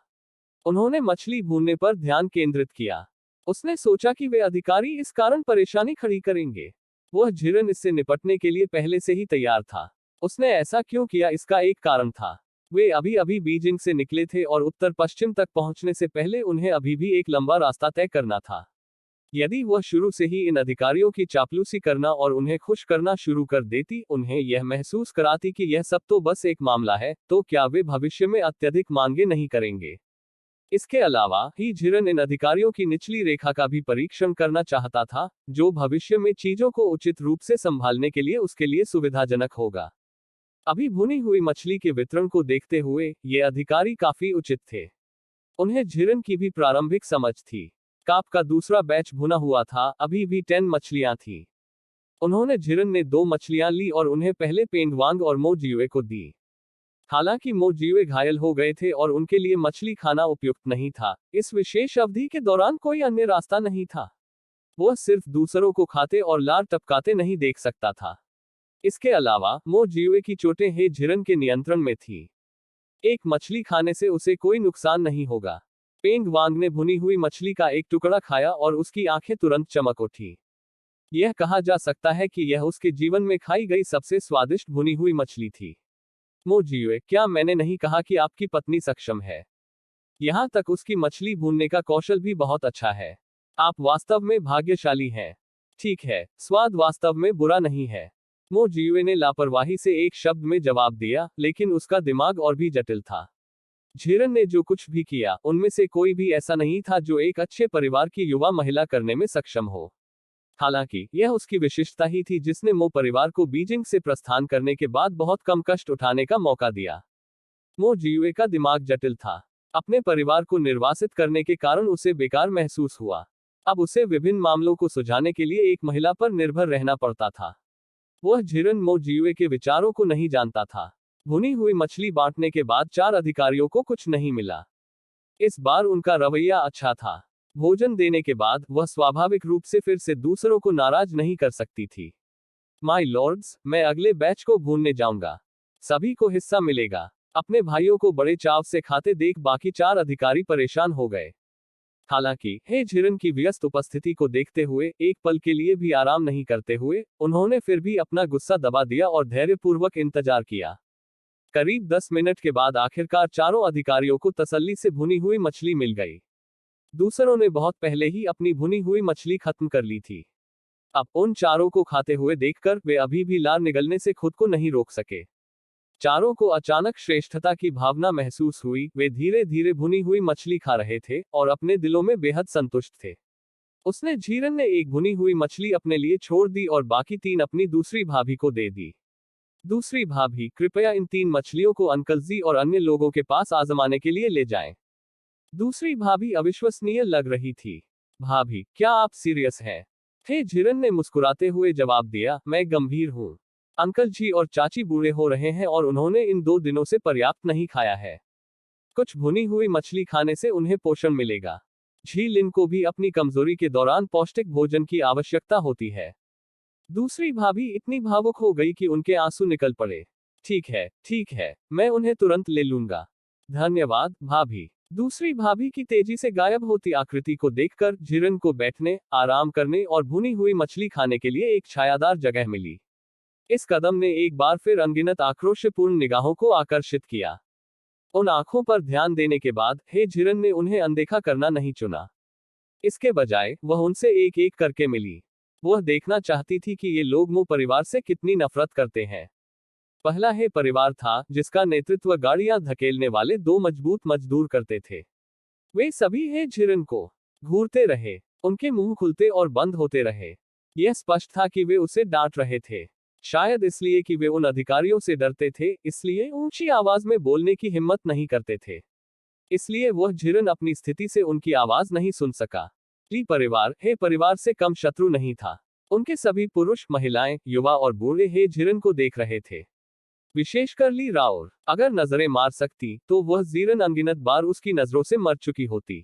A: उन्होंने मछली भूनने पर ध्यान केंद्रित किया। उसने सोचा कि वे अधिकारी इस कारण परेशानी खड़ी करेंगे। वह झिरन इससे निपटने के लिए पहले से ही तैयार था। उसने ऐसा क्यों किया, इसका एक कारण था। वे अभी अभी बीजिंग से निकले थे और उत्तर पश्चिम तक पहुंचने से पहले उन्हें अभी भी एक लंबा रास्ता तय करना था। यदि वह शुरू से ही इन अधिकारियों की चापलूसी करना और उन्हें खुश करना शुरू कर देती, उन्हें यह महसूस कराती कि यह सब तो बस एक मामला है, तो क्या वे भविष्य में अत्यधिक मांगे नहीं करेंगे। इसके अलावा ही झिरन इन अधिकारियों की निचली रेखा का भी परीक्षण करना चाहता था, जो भविष्य में चीजों को उचित रूप से संभालने के लिए उसके लिए सुविधाजनक होगा। अभी भुनी हुई मछली के वितरण को देखते हुए ये अधिकारी काफी उचित थे। उन्हें झिरन की भी प्रारंभिक समझ थी। काप का दूसरा बैच भुना हुआ था, अभी भी 10 मछलियां थीं। उन्होंने झिरन ने 2 मछलियां ली और उन्हें पहले पेंग वांग और मो जीवे को दी। हालांकि मो जीवे घायल हो गए थे और उनके लिए मछली खाना उपयुक्त नहीं था, इस विशेष अवधि के दौरान कोई अन्य रास्ता नहीं था। वह सिर्फ दूसरों को खाते और लार टपकाते नहीं देख सकता था। इसके अलावा मो जियुए की चोटें हे झिरन के नियंत्रण में थी। एक मछली खाने से उसे कोई नुकसान नहीं होगा। पेंग वांग ने भुनी हुई मछली का एक टुकड़ा खाया और उसकी आंखें तुरंत चमक उठी। यह कहा जा सकता है कि यह उसके जीवन में खाई गई सबसे स्वादिष्ट भुनी हुई मछली थी। मो जियुए, क्या मैंने नहीं कहा कि आपकी पत्नी सक्षम है? यहाँ तक उसकी मछली भूनने का कौशल भी बहुत अच्छा है। आप वास्तव में भाग्यशाली हैं। ठीक है, स्वाद वास्तव में बुरा नहीं है। मो जियुए ने लापरवाही से एक शब्द में जवाब दिया, लेकिन उसका दिमाग और भी जटिल था। झिरन ने जो कुछ भी किया, उनमें से कोई भी ऐसा नहीं था जो एक अच्छे परिवार की युवा महिला करने में सक्षम हो। हालांकि यह उसकी विशिष्टता ही थी जिसने मो परिवार को बीजिंग से प्रस्थान करने के बाद बहुत कम कष्ट उठाने का मौका दिया। मो जियुए का दिमाग जटिल था। अपने परिवार को निर्वासित करने के कारण उसे बेकार महसूस हुआ। अब उसे विभिन्न मामलों को सुलझाने के लिए एक महिला पर निर्भर रहना पड़ता था। वह झिरन मो जियुए के विचारों को नहीं जानता था। भुनी हुई मछली बांटने के बाद 4 अधिकारियों को कुछ नहीं मिला। इस बार उनका रवैया अच्छा था। भोजन देने के बाद वह स्वाभाविक रूप से फिर से दूसरों को नाराज नहीं कर सकती थी। माय लॉर्ड्स, मैं अगले बैच को भूनने जाऊंगा। सभी को हिस्सा मिलेगा। अपने भाइयों को बड़े चाव से खाते देख बाकी 4 अधिकारी परेशान हो गए। हालांकि हे झिरन की व्यस्त उपस्थिति को देखते हुए एक पल के लिए भी आराम नहीं करते हुए उन्होंने फिर भी अपना गुस्सा दबा दिया और धैर्यपूर्वक इंतजार किया। करीब 10 मिनट के बाद आखिरकार चारों अधिकारियों को तसल्ली से भुनी हुई मछली मिल गई। दूसरों ने बहुत पहले ही अपनी भुनी हुई मछली खत्म कर ली थी। अब उन चारों को खाते हुए देखकर वे अभी भी लार निगलने से खुद को नहीं रोक सके। चारों को अचानक श्रेष्ठता की भावना महसूस हुई। वे धीरे धीरे भुनी हुई मछली खा रहे थे और अपने दिलों में बेहद संतुष्ट थे। उसने झीरन ने एक भुनी हुई मछली अपने लिए छोड़ दी और बाकी 3 अपनी दूसरी भाभी को दे दी। दूसरी भाभी, कृपया इन 3 मछलियों को अंकल जी और अन्य लोगों के पास आजमाने के लिए ले जाएं। दूसरी भाभी अविश्वसनीय लग रही थी। भाभी, क्या आप सीरियस हैं? हे झिरन ने मुस्कुराते हुए जवाब दिया, मैं गंभीर हूँ। अंकल जी और चाची बूढ़े हो रहे हैं और उन्होंने इन 2 दिनों से पर्याप्त नहीं खाया है। कुछ भुनी हुई मछली खाने से उन्हें पोषण मिलेगा। झीलिन को भी अपनी कमजोरी के दौरान पौष्टिक भोजन की आवश्यकता होती है। दूसरी भाभी इतनी भावुक हो गई कि उनके आंसू निकल पड़े। ठीक है, मैं उन्हें तुरंत ले लूंगा। धन्यवाद, भाभी। दूसरी भाभी की तेजी से गायब होती आकृति को देखकर झिरन को बैठने, आराम करने और भुनी हुई मछली खाने के लिए एक छायादार जगह मिली। इस कदम ने एक बार फिर अनगिनत आक्रोशपूर्ण निगाहों को आकर्षित किया। उन आंखों पर ध्यान देने के बाद हे झिरन ने उन्हें अनदेखा करना नहीं चुना। इसके बजाय वह उनसे एक एक करके मिली। वह देखना चाहती थी कि ये लोग मो परिवार से कितनी नफरत करते हैं। पहला हे परिवार था जिसका नेतृत्व गाड़ियां धकेलने वाले 2 मजबूत मजदूर करते थे। वे सभी हे झिरन को घूरते रहे। उनके मुंह खुलते और बंद होते रहे। यह स्पष्ट था कि वे उसे डांट रहे थे। शायद इसलिए कि वे उन अधिकारियों से डरते थे, इसलिए ऊंची आवाज में बोलने की हिम्मत नहीं करते थे। इसलिए वह झिरन अपनी स्थिति से उनकी आवाज नहीं सुन सका। ली परिवार हे परिवार से कम शत्रु नहीं था। उनके सभी पुरुष, महिलाएं, युवा और बूढ़े हे झिरन को देख रहे थे। विशेषकर ली राउर। अगर नजरें मार सकती तो वह झिरन अनगिनत बार उसकी नजरों से मर चुकी होती।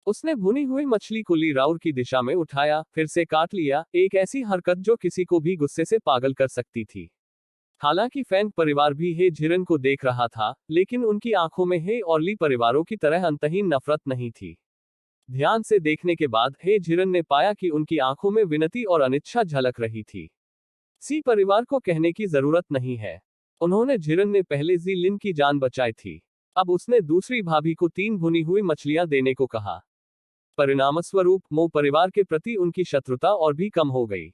A: उसने भुनी हुई मछली को ली राउर की दिशा में उठाया, फिर से काट लिया, एक ऐसी हरकत जो किसी को भी गुस्से से पागल कर सकती थी। हालांकि फैंग परिवार भी हे झिरन को देख रहा था, लेकिन उनकी आंखों में हे और ली परिवारों की तरह अंतहीन नफरत नहीं थी। ध्यान से देखने के बाद हे झिरन ने पाया कि उनकी आंखों में विनती और अनिच्छा झलक रही थी। सी परिवार को कहने की जरूरत नहीं है। उन्होंने झिरन ने पहले जी लिन की जान बचाई थी। अब उसने दूसरी भाभी को 3 भुनी हुई मछलियां देने को कहा। परिणामस्वरूप मो परिवार के प्रति उनकी शत्रुता और भी कम हो गई।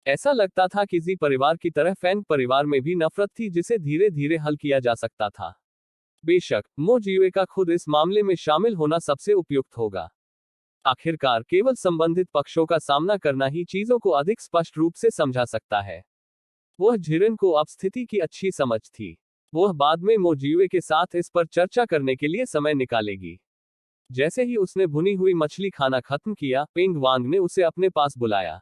A: ऐसा लगता था कि जी परिवार की तरह फैंग परिवार में भी नफरत थी जिसे धीरे धीरे हल किया जा सकता था। बेशक मो जियुए का खुद इस मामले में शामिल होना सबसे उपयुक्त होगा। आखिरकार केवल संबंधित पक्षों का सामना करना ही चीजों को अधिक स्पष्ट रूप से समझा सकता है। वह झिरन को अब स्थिति की अच्छी समझ थी। वह बाद में मो जियुए के साथ इस पर चर्चा करने के लिए समय निकालेगी। जैसे ही उसने भुनी हुई मछली खाना खत्म किया, पेंग वांग ने उसे अपने पास बुलाया।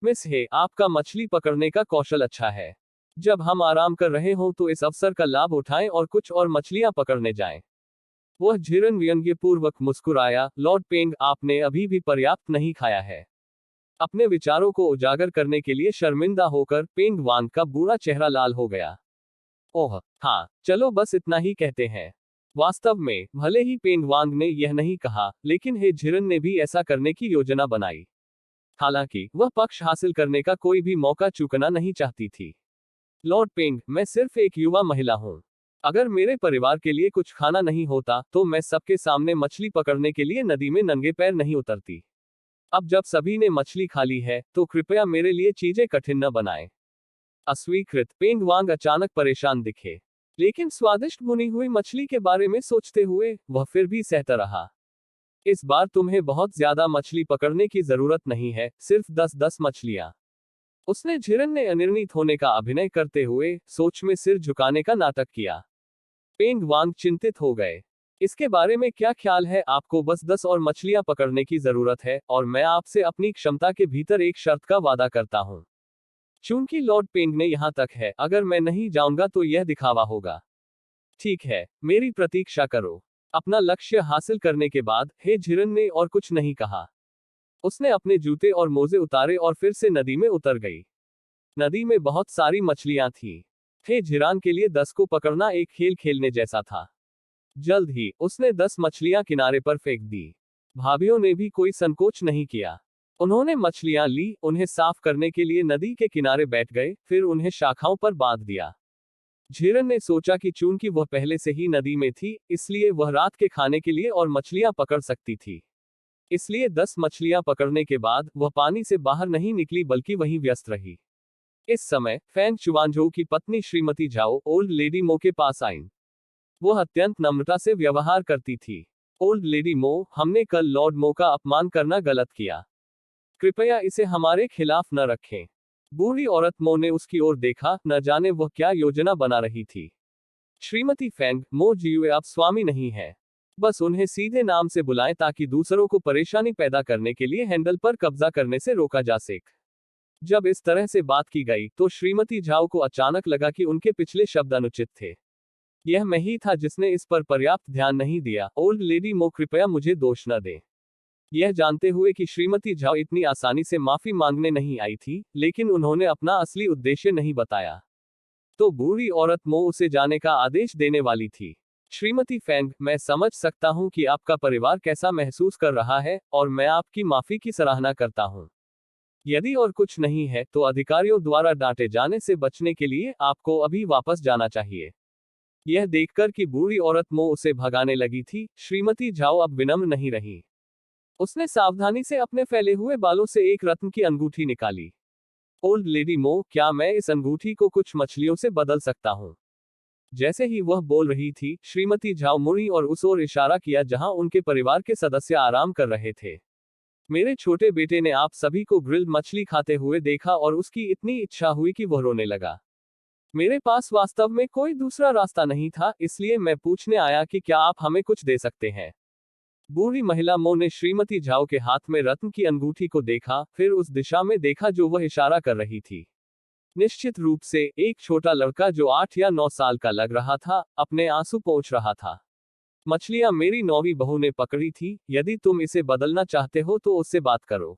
A: मिस हे, आपका मछली पकड़ने का कौशल अच्छा है। जब हम आराम कर रहे हों तो इस अवसर का लाभ उठाएं और कुछ और मछलियां पकड़ने जाएं। वह झिरन व्यंग्यपूर्वक मुस्कुराया, लॉर्ड पेंग, आपने अभी भी पर्याप्त नहीं खाया है। अपने विचारों को उजागर करने के लिए शर्मिंदा होकर पेंग वांग का बुरा चेहरा लाल हो गया। ओह हाँ, चलो बस इतना ही कहते हैं। वास्तव में भले ही पेंग वांग ने यह नहीं कहा, लेकिन हे झिरन ने भी ऐसा करने की योजना बनाई। हालांकि वह पक्ष हासिल करने का कोई भी मौका चूकना नहीं चाहती थी। लॉर्ड पेंग, मैं सिर्फ एक युवा महिला हूँ। अगर मेरे परिवार के लिए कुछ खाना नहीं होता तो मैं सबके सामने मछली पकड़ने के लिए नदी में नंगे पैर नहीं उतरती। अब जब सभी ने मछली खा ली है तो कृपया मेरे लिए चीजें कठिन न बनाएं। अस्वीकृत। पेंग वांग अचानक परेशान दिखे, लेकिन स्वादिष्ट भुनी हुई मछली के बारे में सोचते हुए वह फिर भी सहता रहा। इस बार तुम्हें बहुत ज्यादा मछली पकड़ने की जरूरत नहीं है, सिर्फ 10-10 मछलियां। उसने झिरन ने अनिर्णित होने का अभिनय करते हुए सोच में सिर झुकाने का नाटक किया। पेंग वांग चिंतित हो गए। इसके बारे में क्या ख्याल है? आपको बस 10 और मछलियां पकड़ने की जरूरत है, और मैं आपसे अपनी क्षमता के भीतर एक शर्त का वादा करता हूं। चूंकि लॉर्ड पेंग ने यहां तक है, अगर मैं नहीं जाऊंगा तो यह दिखावा होगा। ठीक है, मेरी प्रतीक्षा करो। अपना लक्ष्य हासिल करने के बाद हे झिरन ने और कुछ नहीं कहा। उसने अपने जूते और मोजे उतारे और फिर से नदी में उतर गई। नदी में बहुत सारी मछलियां थीं। हे झिरान के लिए 10 को पकड़ना एक खेल खेलने जैसा था। जल्द ही उसने 10 मछलियां किनारे पर फेंक दी। भाभियों ने भी कोई संकोच नहीं किया। उन्होंने मछलियां ली, उन्हें साफ करने के लिए नदी के किनारे बैठ गए, फिर उन्हें शाखाओं पर बांध दिया। झिरन ने सोचा कि चूंकि वह पहले से ही नदी में थी, इसलिए वह रात के खाने के लिए और मछलियां पकड़ सकती थी। इसलिए 10 मछलियां पकड़ने के बाद वह पानी से बाहर नहीं निकली, बल्कि वहीं व्यस्त रही। इस समय फैंग चुवांझोउ की पत्नी श्रीमती झाओ ओल्ड लेडी मो के पास आईं। वह अत्यंत नम्रता से व्यवहार करती थी। ओल्ड लेडी मो, हमने कल लॉर्ड मो का अपमान करना गलत किया। कृपया इसे हमारे खिलाफ न रखें। बूढ़ी औरत मो ने उसकी ओर देखा, न जाने वह क्या योजना बना रही थी। श्रीमती फैंग, मो जियुए अब स्वामी नहीं है। बस उन्हें सीधे नाम से बुलाएं ताकि दूसरों को परेशानी पैदा करने के लिए हैंडल पर कब्जा करने से रोका जा सके। जब इस तरह से बात की गई तो श्रीमती झाओ को अचानक लगा कि उनके पिछले शब्द अनुचित थे। यह मैं ही था जिसने इस पर पर्याप्त ध्यान नहीं दिया। ओल्ड लेडी मो, कृपया मुझे दोष न दें। यह जानते हुए कि श्रीमती झाओ इतनी आसानी से माफी मांगने नहीं आई थी, लेकिन उन्होंने अपना असली उद्देश्य नहीं बताया, तो बूढ़ी औरत मो उसे जाने का आदेश देने वाली थी। श्रीमती फैंग, मैं समझ सकता हूं कि आपका परिवार कैसा महसूस कर रहा है, और मैं आपकी माफी की सराहना करता हूं। यदि और कुछ नहीं है तो अधिकारियों द्वारा डांटे जाने से बचने के लिए आपको अभी वापस जाना चाहिए। यह देखकर कि बूढ़ी औरत मो उसे भगाने लगी थी, श्रीमती झाओ अब विनम्र नहीं रही। उसने सावधानी से अपने फैले हुए बालों से एक रत्न की अंगूठी निकाली। ओल्ड लेडी मो, क्या मैं इस अंगूठी को कुछ मछलियों से बदल सकता हूं? जैसे ही वह बोल रही थी, श्रीमती झाओ मुड़ी और उस ओर इशारा किया जहां उनके परिवार के सदस्य आराम कर रहे थे। मेरे छोटे बेटे ने आप सभी को ग्रिल्ड मछली खाते हुए देखा और उसकी इतनी इच्छा हुई कि वह रोने लगा। मेरे पास वास्तव में कोई दूसरा रास्ता नहीं था, इसलिए मैं पूछने आया कि क्या आप हमें कुछ दे सकते हैं। बूढ़ी महिला मो ने श्रीमती झाओ के हाथ में रत्न की अंगूठी को देखा, फिर उस दिशा में देखा जो वह इशारा कर रही थी। निश्चित रूप से एक छोटा लड़का जो 8 या 9 साल का लग रहा था, अपने आंसू पोंछ रहा था। मछलियां मेरी नौवीं बहू ने पकड़ी थी, यदि तुम इसे बदलना चाहते हो तो उससे बात करो।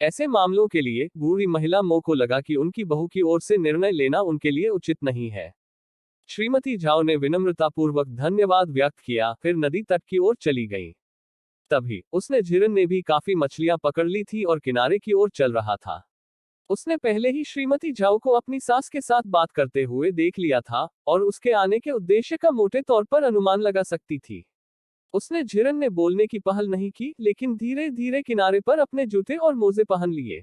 A: ऐसे मामलों के लिए बूढ़ी महिला मो को लगा कि उनकी बहू की ओर से निर्णय लेना उनके लिए उचित नहीं है। श्रीमती झाओ ने विनम्रतापूर्वक धन्यवाद व्यक्त किया, फिर नदी तट की ओर चली गई। तभी उसने झिरन ने भी काफी मछलियां पकड़ ली थी और किनारे की ओर चल रहा था। उसने पहले ही श्रीमती झाओ को अपनी सास के साथ बात करते हुए देख लिया था, और उसके आने के उद्देश्य का मोटे तौर पर अनुमान लगा सकती थी। उसने झिरन ने बोलने की पहल नहीं की, लेकिन धीरे धीरे किनारे पर अपने जूते और मोजे पहन लिए।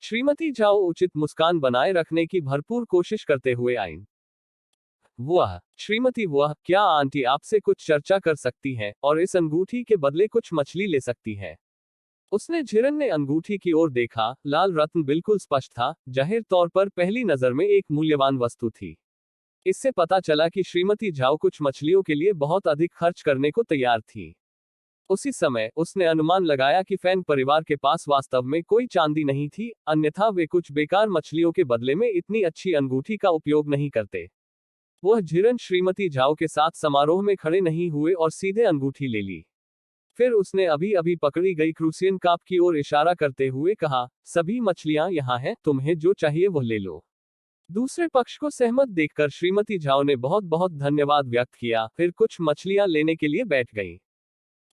A: श्रीमती झाओ उचित मुस्कान बनाए रखने की भरपूर कोशिश करते हुए आईं। वह श्रीमती, वह क्या आंटी आपसे कुछ चर्चा कर सकती हैं, और इस अंगूठी के बदले कुछ मछली ले सकती हैं? उसने झिरन ने अंगूठी की ओर देखा। लाल रत्न बिल्कुल स्पष्ट था, जाहिर तौर पर पहली नजर में एक मूल्यवान वस्तु थी। इससे पता चला कि श्रीमती झाओ कुछ मछलियों के लिए बहुत अधिक खर्च करने को तैयार थी। उसी समय उसने अनुमान लगाया कि फैंग परिवार के पास वास्तव में कोई चांदी नहीं थी, अन्यथा वे कुछ बेकार मछलियों के बदले में इतनी अच्छी अंगूठी का उपयोग नहीं करते। वह झिरन श्रीमती झाओ के साथ समारोह में खड़े नहीं हुए और सीधे अंगूठी ले ली। फिर उसने अभी अभी पकड़ी गई क्रूसियन कार्प की ओर इशारा करते हुए कहा, सभी मछलियां यहाँ हैं, तुम्हें जो चाहिए वो ले लो। दूसरे पक्ष को सहमत देखकर श्रीमती झाओ ने बहुत बहुत धन्यवाद व्यक्त किया, फिर कुछ मछलियां लेने के लिए बैठ गई।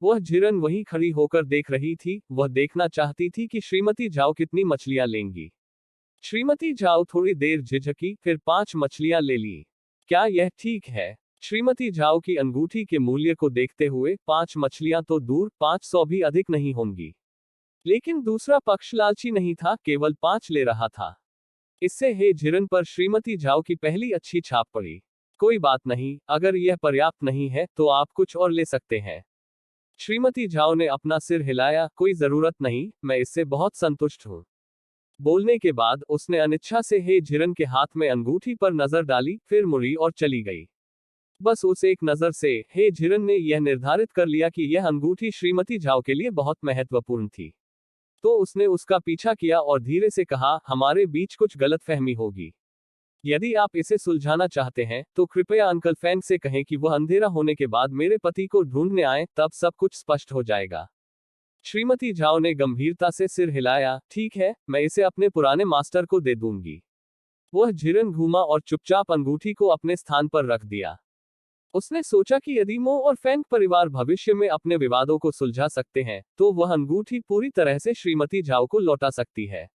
A: वह झिरन वहीं खड़ी होकर देख रही थी, वह देखना चाहती थी कि श्रीमती झाओ कितनी मछलियां लेंगी। श्रीमती झाओ थोड़ी देर झिझकी, फिर 5 मछलियां ले ली। क्या यह ठीक है? श्रीमती झाओ की अंगूठी के मूल्य को देखते हुए 5 मछलियां तो दूर, 500 भी अधिक नहीं होंगी। लेकिन दूसरा पक्ष लालची नहीं था, केवल 5 ले रहा था। इससे हे झिरन पर श्रीमती झाओ की पहली अच्छी छाप पड़ी। कोई बात नहीं, अगर यह पर्याप्त नहीं है तो आप कुछ और ले सकते हैं। श्रीमती झाओ ने अपना सिर हिलाया, कोई जरूरत नहीं, मैं इससे बहुत संतुष्ट हूँ। बोलने के बाद उसने अनिच्छा से हे झिरन के हाथ में अंगूठी पर नजर डाली, फिर मुड़ी और चली गई। बस उस एक नजर से हे झिरन ने यह निर्धारित कर लिया कि यह अंगूठी श्रीमती झाओ के लिए बहुत महत्वपूर्ण थी। तो उसने उसका पीछा किया और धीरे से कहा, हमारे बीच कुछ गलतफहमी होगी। यदि आप इसे सुलझाना चाहते हैं तो कृपया अंकल फैंग से कहें कि वह अंधेरा होने के बाद मेरे पति को ढूंढने आए, तब सब कुछ स्पष्ट हो जाएगा। श्रीमती झाओ ने गंभीरता से सिर हिलाया, ठीक है, मैं इसे अपने पुराने मास्टर को दे दूंगी। वह झिरन घूमा और चुपचाप अंगूठी को अपने स्थान पर रख दिया। उसने सोचा कि यदि मो और फैंग परिवार भविष्य में अपने विवादों को सुलझा सकते हैं, तो वह अंगूठी पूरी तरह से श्रीमती झाओ को लौटा सकती है।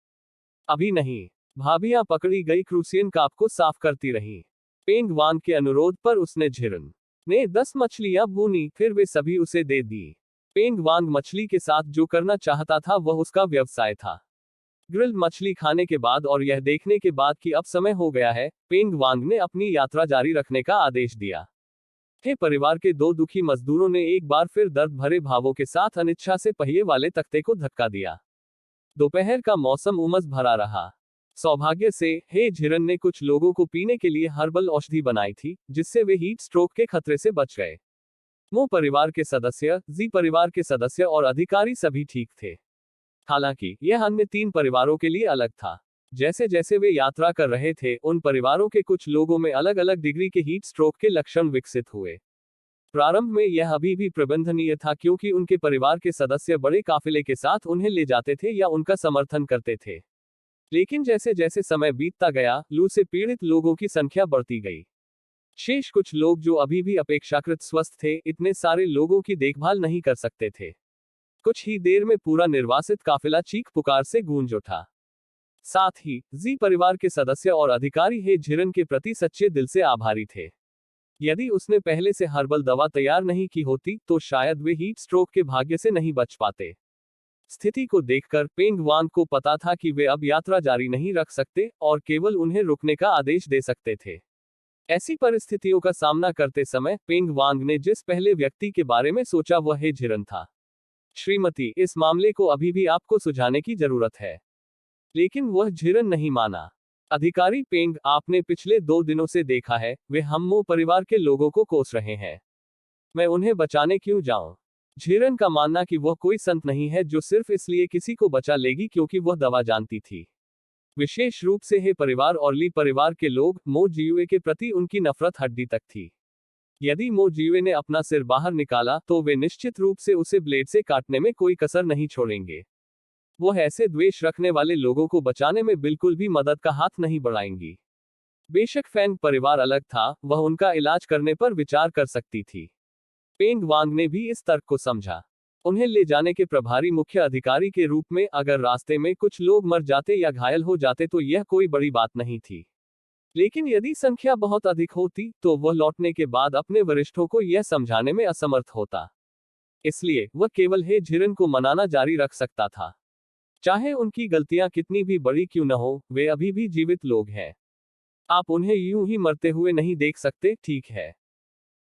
A: अभी नहीं। भाभियां पकड़ी गई क्रूसियन कार्प को साफ करती रहीं। पेंग वांग के अनुरोध पर उसने झिरन ने 10 मछलियां भूनी, फिर वे सभी उसे दे दी। पेंग वांग मछली के साथ जो करना चाहता था वह उसका व्यवसाय था। ग्रिल्ड मछली खाने के बाद और यह देखने के बाद कि अब समय हो गया है, पेंग वांग ने अपनी यात्रा जारी रखने का आदेश दिया। हे परिवार के 2 दुखी मजदूरों ने एक बार फिर दर्द भरे भावों के साथ अनिच्छा से पहिए वाले तख्ते को धक्का दिया। दोपहर का मौसम उमस भरा रहा। सौभाग्य से हे झिरन ने कुछ लोगों को पीने के लिए हर्बल औषधि बनाई थी, जिससे वे हीट स्ट्रोक के खतरे से बच गए। मो परिवार के सदस्य, जी परिवार के सदस्य और अधिकारी सभी ठीक थे। हालांकि यह अन्य 3 परिवारों के लिए अलग था। जैसे जैसे वे यात्रा कर रहे थे, उन परिवारों के कुछ लोगों में अलग अलग डिग्री के हीट स्ट्रोक के लक्षण विकसित हुए। प्रारंभ में यह अभी भी प्रबंधनीय था, क्योंकि उनके परिवार के सदस्य बड़े काफिले के साथ उन्हें ले जाते थे या उनका समर्थन करते थे। लेकिन जैसे जैसे समय बीतता गया, लू से पीड़ित लोगों की संख्या बढ़ती गई। शेष कुछ लोग जो अभी भी अपेक्षाकृत स्वस्थ थे, इतने सारे लोगों की देखभाल नहीं कर सकते थे। कुछ ही देर में पूरा निर्वासित काफिला चीख पुकार से गूंज उठा। साथ ही जी परिवार के सदस्य और अधिकारी हे झिरन के प्रति सच्चे दिल से आभारी थे। यदि उसने पहले से हर्बल दवा तैयार नहीं की होती तो शायद वे हीट स्ट्रोक के भाग्य से नहीं बच पाते। स्थिति को देखकर पेंग वांग को पता था कि वे अब यात्रा जारी नहीं रख सकते और केवल उन्हें रुकने का आदेश दे सकते थे। ऐसी परिस्थितियों का सामना करते समय पेंग वांग ने जिस पहले व्यक्ति के बारे में सोचा वह हे झिरन था। श्रीमती, इस मामले को अभी भी आपको सुलझाने की जरूरत है। लेकिन वह झिरन नहीं माना। अधिकारी पेंग, आपने पिछले 2 दिनों से देखा है, वे हम मो परिवार के लोगों को कोस रहे हैं। मैं उन्हें बचाने क्यों जाऊं? झिरन का मानना कि वह कोई संत नहीं है जो सिर्फ इसलिए किसी को बचा लेगी क्योंकि वह दवा जानती थी। विशेष रूप से हे परिवार और ली परिवार के लोग, मो जियुए के प्रति उनकी नफरत हड्डी तक थी। यदि मो जियुए ने अपना सिर बाहर निकाला तो वे निश्चित रूप से उसे ब्लेड से काटने में कोई कसर नहीं छोड़ेंगे। वह ऐसे द्वेष रखने वाले लोगों को बचाने में बिल्कुल भी मदद का हाथ नहीं बढ़ाएंगी। बेशक फैंग परिवार अलग था, वह उनका इलाज करने पर विचार कर सकती थी। पेंग वांग ने भी इस तर्क को समझा। उन्हें ले जाने के प्रभारी मुख्य अधिकारी के रूप में अगर रास्ते में कुछ लोग मर जाते या घायल हो जाते तो यह कोई बड़ी बात नहीं थी। लेकिन यदि संख्या बहुत अधिक होती तो वह लौटने के बाद अपने वरिष्ठों को यह समझाने में असमर्थ होता। इसलिए वह केवल हे झिरन को मनाना जारी रख सकता था। चाहे उनकी गलतियां कितनी भी बड़ी क्यों न हो, वे अभी भी जीवित लोग हैं। आप उन्हें यूं ही मरते हुए नहीं देख सकते, ठीक है?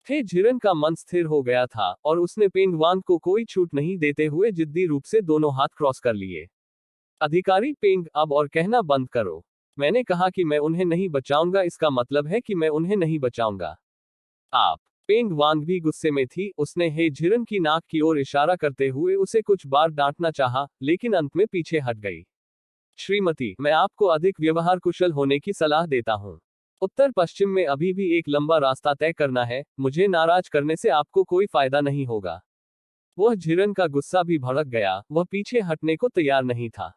A: हे झिरन का मन स्थिर हो गया था और उसने पेंग वांग को कोई छूट नहीं देते हुए जिद्दी रूप से दोनों हाथ क्रॉस कर लिए। अधिकारी पेंग, अब और कहना बंद करो। मैंने कहा कि मैं उन्हें नहीं बचाऊंगा, इसका मतलब है कि मैं उन्हें नहीं बचाऊंगा। आप। पेंग वांग भी गुस्से में थी, उसने हे झिरन की नाक की ओर इशारा करते हुए उसे कुछ बार डांटना चाहा, लेकिन अंत में पीछे हट गई। श्रीमती, मैं आपको अधिक व्यवहार कुशल होने की सलाह देता हूं। उत्तर पश्चिम में अभी भी एक लंबा रास्ता तय करना है, मुझे नाराज करने से आपको कोई फायदा नहीं होगा। वह झिरन का गुस्सा भी भड़क गया, वह पीछे हटने को तैयार नहीं था।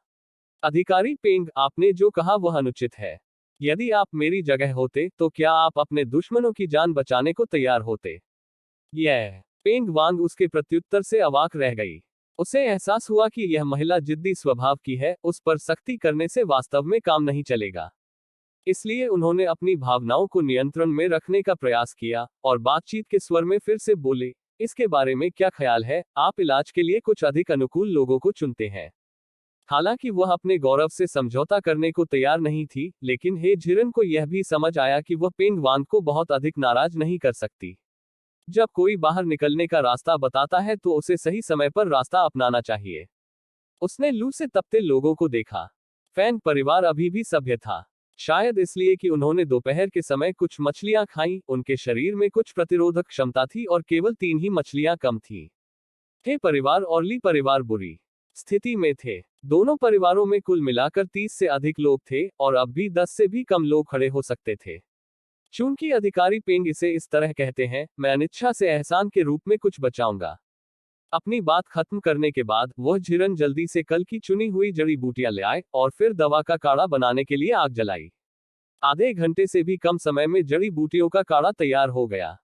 A: अधिकारी पेंग, आपने जो कहा वह अनुचित है। यदि आप मेरी जगह होते तो क्या आप अपने दुश्मनों की जान बचाने को तैयार होते? यह पेंग वांग उसके प्रत्युत्तर से अवाक रह गई। उसे एहसास हुआ कि यह महिला जिद्दी स्वभाव की है, उस पर सख्ती करने से वास्तव में काम नहीं चलेगा। इसलिए उन्होंने अपनी भावनाओं को नियंत्रण में रखने का प्रयास किया और बातचीत के स्वर में फिर से बोले, इसके बारे में क्या ख्याल है? आप इलाज के लिए कुछ अधिक अनुकूल लोगों को चुनते हैं। हालांकि वह अपने गौरव से समझौता करने को तैयार नहीं थी, लेकिन हे झिरन को यह भी समझ आया कि वह पेंग वांग को बहुत अधिक नाराज नहीं कर सकती। जब कोई बाहर निकलने का रास्ता बताता है तो उसे सही समय पर रास्ता अपनाना चाहिए। उसने लू से तपते लोगों को देखा। फैंग परिवार अभी भी सभ्य था, शायद इसलिए कि उन्होंने दोपहर के समय कुछ मछलियां खाईं, उनके शरीर में कुछ प्रतिरोधक क्षमता थी और केवल 3 ही मछलियां कम थी। हे परिवार और ली परिवार बुरी स्थिति में थे। दोनों परिवारों में कुल मिलाकर 30 से अधिक लोग थे और अब भी 10 से भी कम लोग खड़े हो सकते थे। चूंकि अधिकारी पेंग इसे इस तरह कहते हैं, मैं अनिच्छा से एहसान के रूप में कुछ बचाऊंगा। अपनी बात खत्म करने के बाद वह झिरन जल्दी से कल की चुनी हुई जड़ी बूटियां ले आए और फिर दवा का काढ़ा बनाने के लिए आग जलाई। आधे घंटे से भी कम समय में जड़ी बूटियों का काढ़ा तैयार हो गया।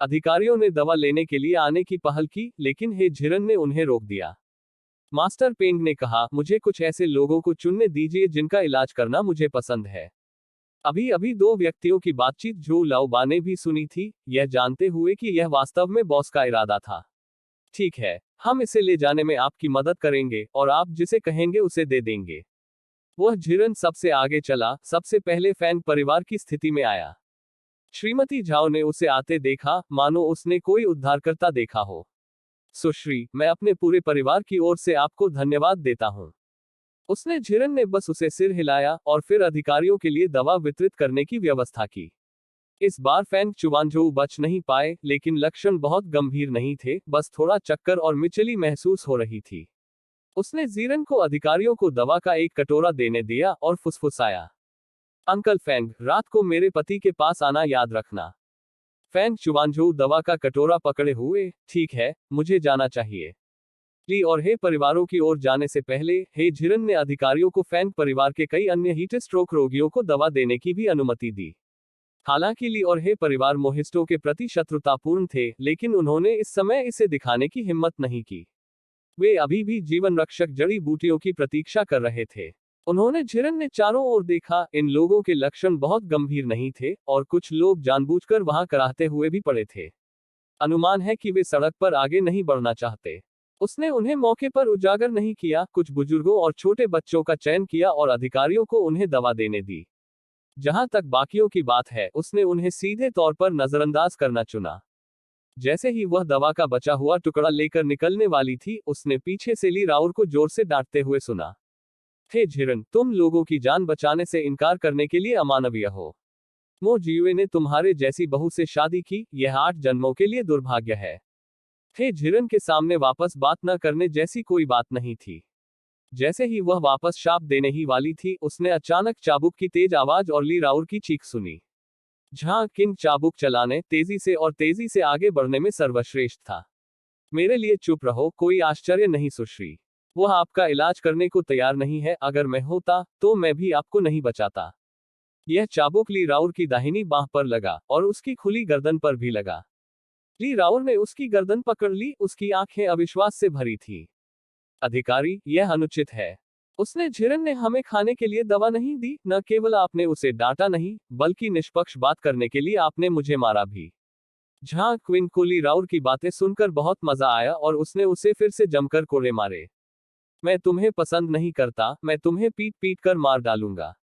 A: अधिकारियों ने दवा लेने के लिए आने की पहल की, लेकिन हे झिरन ने उन्हें रोक दिया। मास्टर पेंग ने कहा, मुझे कुछ ऐसे लोगों को चुनने दीजिए जिनका इलाज करना मुझे पसंद है। अभी अभी 2 व्यक्तियों की बातचीत जो लाओबा ने भी सुनी थी, यह जानते हुए कि यह वास्तव में बॉस का इरादा था। ठीक है, हम इसे ले जाने में आपकी मदद करेंगे और आप जिसे कहेंगे उसे दे देंगे। वह झिरन सबसे आगे चला, सबसे पहले फैंग परिवार की स्थिति में आया। श्रीमती झाओ ने उसे आते देखा, मानो उसने कोई उद्धारकर्ता देखा हो। सुश्री, मैं अपने पूरे परिवार की ओर से आपको धन्यवाद देता हूँ। उसने झिरन ने बस उसे सिर हिलाया और फिर अधिकारियों के लिए दवा वितरित करने की व्यवस्था की। इस बार फैंग चुवांजोऊ बच नहीं पाए, लेकिन लक्षण बहुत गंभीर नहीं थे, बस थोड़ा चक्कर और मिचली महसूस हो रही थी। उसने जीरन को अधिकारियों को दवा का एक कटोरा देने दिया और फुसफुसाया, अंकल फैंग, रात को मेरे पति के पास आना याद रखना। फैंग चुवांजोऊ दवा का कटोरा पकड़े हुए, ठीक है, मुझे जाना चाहिए। ली और हे परिवारों की ओर जाने से पहले हे झिरन ने अधिकारियों को फैंग परिवार के कई अन्य हीट स्ट्रोक रोगियों को दवा देने की भी अनुमति दी। हालांकि ली और हे परिवार मोहिस्टो के प्रति शत्रुतापूर्ण थे, लेकिन उन्होंने इस समय इसे दिखाने की हिम्मत नहीं की। वे अभी भी जीवन रक्षक जड़ी बूटियों की प्रतीक्षा कर रहे थे। उन्होंने झिरन ने चारों ओर देखा, इन लोगों के लक्षण बहुत गंभीर नहीं थे और कुछ लोग जानबूझकर वहां कराहते हुए भी पड़े थे। अनुमान है कि वे सड़क पर आगे नहीं बढ़ना चाहते। उसने उन्हें मौके पर उजागर नहीं किया, कुछ बुजुर्गों और छोटे बच्चों का चयन किया और अधिकारियों को उन्हें दवा देने दी। जहां तक बाकियों की बात है, उसने उन्हें सीधे तौर पर नजरअंदाज करना चुना। जैसे ही वह दवा का बचा हुआ टुकड़ा लेकर निकलने वाली थी, उसने पीछे से ली राउर को जोर से डांटते हुए सुना, हे झिरन, तुम लोगों की जान बचाने से इनकार करने के लिए अमानवीय हो। मो जियुए ने तुम्हारे जैसी बहू से शादी की, यह 8 जन्मों के लिए दुर्भाग्य है। हे झिरन के सामने वापस बात न करने जैसी कोई बात नहीं थी। जैसे ही वह वापस शाप देने ही वाली थी, उसने अचानक चाबुक की तेज आवाज और ली राउर की चीख सुनी। जहां किंग चाबुक चलाने, तेजी से आगे बढ़ने में सर्वश्रेष्ठ था। मेरे लिए चुप रहो, कोई आश्चर्य नहीं सुश्री। वह आपका इलाज करने को तैयार नहीं है, अगर मैं होता तो मैं भी आपको नहीं बचाता। यह चाबुक ली राउर की दाहिनी बांह पर लगा और उसकी खुली गर्दन पर भी लगा। ली राउर ने उसकी गर्दन पकड़ ली, उसकी आंखें अविश्वास से भरी थी। अधिकारी, यह अनुचित है। उसने झिरन ने हमें खाने के लिए दवा नहीं दी, न केवल आपने उसे डांटा नहीं, बल्कि निष्पक्ष बात करने के लिए आपने मुझे मारा भी। जहां क्विन को ली राउर की बातें सुनकर बहुत मजा आया और उसने उसे फिर से जमकर कोड़े मारे। मैं तुम्हें पसंद नहीं करता, मैं तुम्हें पीट पीट कर मार डालूंगा।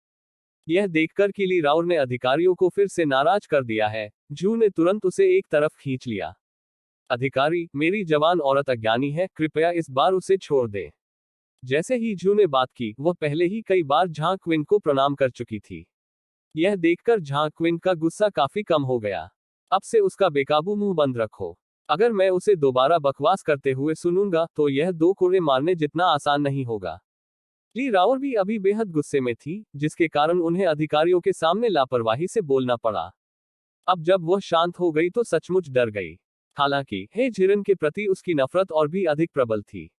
A: यह देखकर कि ली राउर ने अधिकारियों को फिर से नाराज कर दिया है, जू ने तुरंत उसे एक तरफ खींच लिया। अधिकारी, मेरी जवान औरत अज्ञानी है, कृपया इस बार उसे छोड़ दें। जैसे ही जू ने बात की, वह पहले ही कई बार झां क्विन को प्रणाम कर चुकी थी। यह देखकर झां क्विन का गुस्सा काफी कम हो गया। अब से उसका बेकाबू मुंह बंद रखो। अगर मैं उसे दोबारा बकवास करते हुए सुनूंगा तो यह 2 कोड़े मारने जितना आसान नहीं होगा। ली राउर भी अभी बेहद गुस्से में थी, जिसके कारण उन्हें अधिकारियों के सामने लापरवाही से बोलना पड़ा। अब जब वह शांत हो गई तो सचमुच डर गई। हालांकि हे झिरन के प्रति उसकी नफरत और भी अधिक प्रबल थी।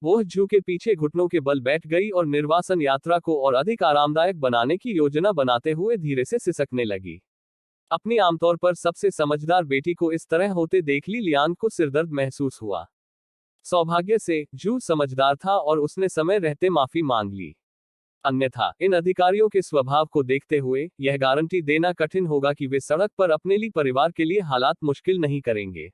A: वह जू के पीछे घुटनों के बल बैठ गई और निर्वासन यात्रा को और अधिक आरामदायक बनाने की योजना बनाते हुए धीरे से सिसकने लगी। अपनी आमतौर पर सबसे समझदार बेटी को इस तरह होते देख लियान को सिरदर्द महसूस हुआ। सौभाग्य से जू समझदार था और उसने समय रहते माफी मांग ली। अन्यथा इन अधिकारियों के स्वभाव को देखते हुए यह गारंटी देना कठिन होगा कि वे सड़क पर अपने लिए परिवार के लिए हालात मुश्किल नहीं करेंगे।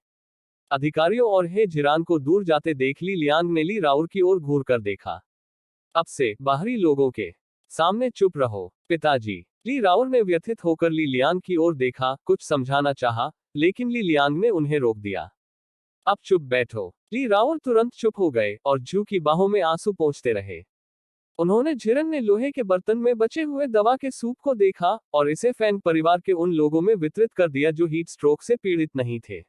A: अधिकारियों और हे झिरान को दूर जाते देख लियांग ने ली राउर की ओर घूर कर देखा। अब से बाहरी लोगों के सामने चुप रहो पिताजी। ली राउर ने व्यथित होकर ली लियांग की ओर देखा, कुछ समझाना चाहा, लेकिन ली लियांग ने उन्हें रोक दिया। अब चुप बैठो। ली राउर तुरंत चुप हो गए और जू की बाहों में आंसू पोंछते रहे। उन्होंने झिरन ने लोहे के बर्तन में बचे हुए दवा के सूप को देखा और इसे फैंग परिवार के उन लोगों में वितरित कर दिया जो हीट स्ट्रोक से पीड़ित नहीं थे।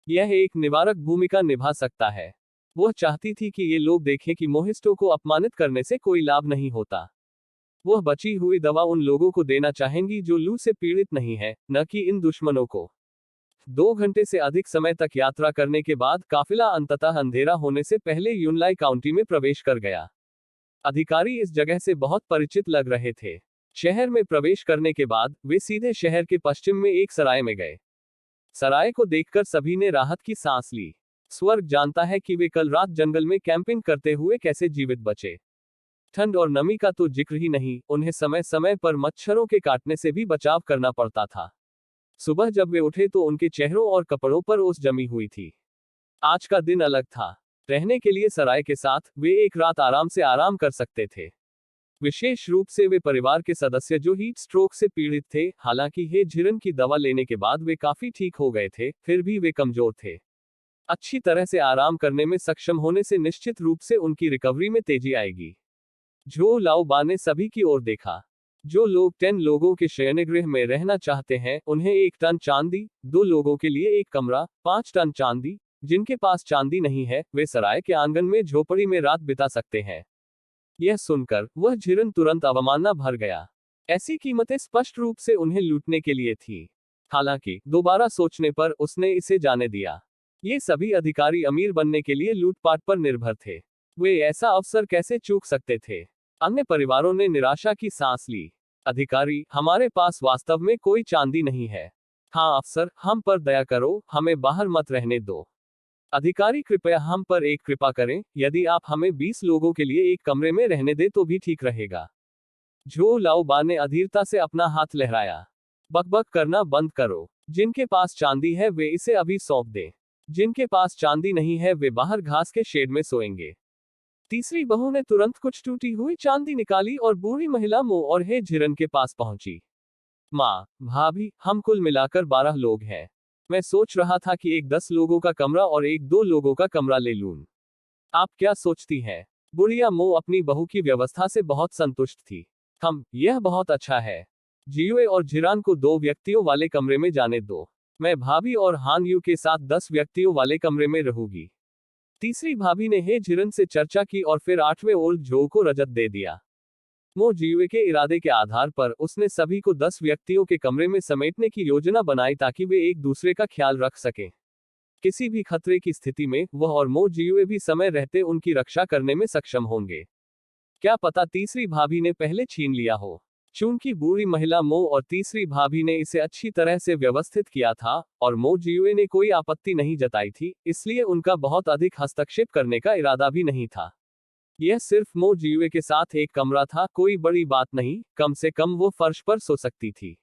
A: यह एक निवारक भूमिका निभा सकता है। वह चाहती थी कि ये लोग देखें कि मोहिस्टो को अपमानित करने से कोई लाभ नहीं होता। वह बची हुई दवा उन लोगों को देना चाहेंगी जो लू से पीड़ित नहीं है, न कि इन दुश्मनों को। 2 घंटे से अधिक समय तक यात्रा करने के बाद काफिला अंततः अंधेरा होने से पहले यूनलाई काउंटी में प्रवेश कर गया। अधिकारी इस जगह से बहुत परिचित लग रहे थे। शहर में प्रवेश करने के बाद वे सीधे शहर के पश्चिम में एक सराय में गए। सराय को देखकर सभी ने राहत की सांस ली। स्वर्ग जानता है कि वे कल रात जंगल में कैंपिंग करते हुए कैसे जीवित बचे। ठंड और नमी का तो जिक्र ही नहीं, उन्हें समय समय पर मच्छरों के काटने से भी बचाव करना पड़ता था। सुबह जब वे उठे तो उनके चेहरों और कपड़ों पर ओस जमी हुई थी। आज का दिन अलग था। रहने के लिए सराय के साथ वे एक रात आराम कर सकते थे। विशेष रूप से वे परिवार के सदस्य जो हीट स्ट्रोक से पीड़ित थे। हालांकि हे झिरन की दवा लेने के बाद वे काफी ठीक हो गए थे, फिर भी वे कमजोर थे। अच्छी तरह से आराम करने में सक्षम होने से निश्चित रूप से उनकी रिकवरी में तेजी आएगी। झो लाओ बा ने सभी की ओर देखा। जो लोग 10 लोगों के शयनगृह में रहना चाहते हैं उन्हें 1 टन चांदी, 2 लोगों के लिए 1 कमरा, 5 टन चांदी। जिनके पास चांदी नहीं है वे सराय के आंगन में झोपड़ी में रात बिता सकते हैं। यह सुनकर वह झिरन तुरंत अवमानना भर गया। ऐसी कीमतें स्पष्ट रूप से उन्हें लूटने के लिए थी। हालांकि दोबारा सोचने पर उसने इसे जाने दिया। ये सभी अधिकारी अमीर बनने के लिए लूटपाट पर निर्भर थे। वे ऐसा अवसर कैसे चूक सकते थे। अन्य परिवारों ने निराशा की सांस ली। अधिकारी, हमारे पास वास्तव में कोई चांदी नहीं है। हाँ अफसर, हम पर दया करो, हमें बाहर मत रहने दो। अधिकारी, कृपया हम पर एक कृपा करें, यदि आप हमें 20 लोगों के लिए एक कमरे में रहने दें तो भी ठीक रहेगा। झो लाओ बा ने अधीरता से अपना हाथ लहराया। बकबक करना बंद करो। जिनके पास चांदी है वे इसे अभी सौंप दें। जिनके पास चांदी नहीं है वे बाहर घास के शेड में सोएंगे। तीसरी बहू ने तुरंत कुछ टूटी हुई चांदी निकाली और बूढ़ी महिला मो और हे झिरन के पास पहुंची। माँ, भाभी, हम कुल मिलाकर 12 लोग हैं। मैं सोच रहा था कि एक 10 लोगों का कमरा और एक 2 लोगों का कमरा ले लूं। आप क्या सोचती हैं? बुढ़िया मो अपनी बहू की व्यवस्था से बहुत संतुष्ट थी। यह बहुत अच्छा है। जियुए और झिरान को 2 व्यक्तियों वाले कमरे में जाने दो। मैं भाभी और हान यू के साथ 10 व्यक्तियों वाले कमरे में रहूंगी। तीसरी भाभी ने हे झिरन से चर्चा की और फिर 8वें ओल्ड जो को रजत दे दिया। मो जियुए के इरादे के आधार पर उसने सभी को 10 व्यक्तियों के कमरे में समेटने की योजना बनाई ताकि वे एक दूसरे का ख्याल रख सकें। किसी भी खतरे की स्थिति में वह और मो जियुए भी समय रहते उनकी रक्षा करने में सक्षम होंगे। क्या पता तीसरी भाभी ने पहले छीन लिया हो। चूंकि बूढ़ी महिला मो और तीसरी भाभी ने इसे अच्छी तरह से व्यवस्थित किया था और मो जियुए ने कोई आपत्ति नहीं जताई थी, इसलिए उनका बहुत अधिक हस्तक्षेप करने का इरादा भी नहीं था। यह सिर्फ मो जियुए के साथ एक कमरा था, कोई बड़ी बात नहीं, कम से कम वो फर्श पर सो सकती थी।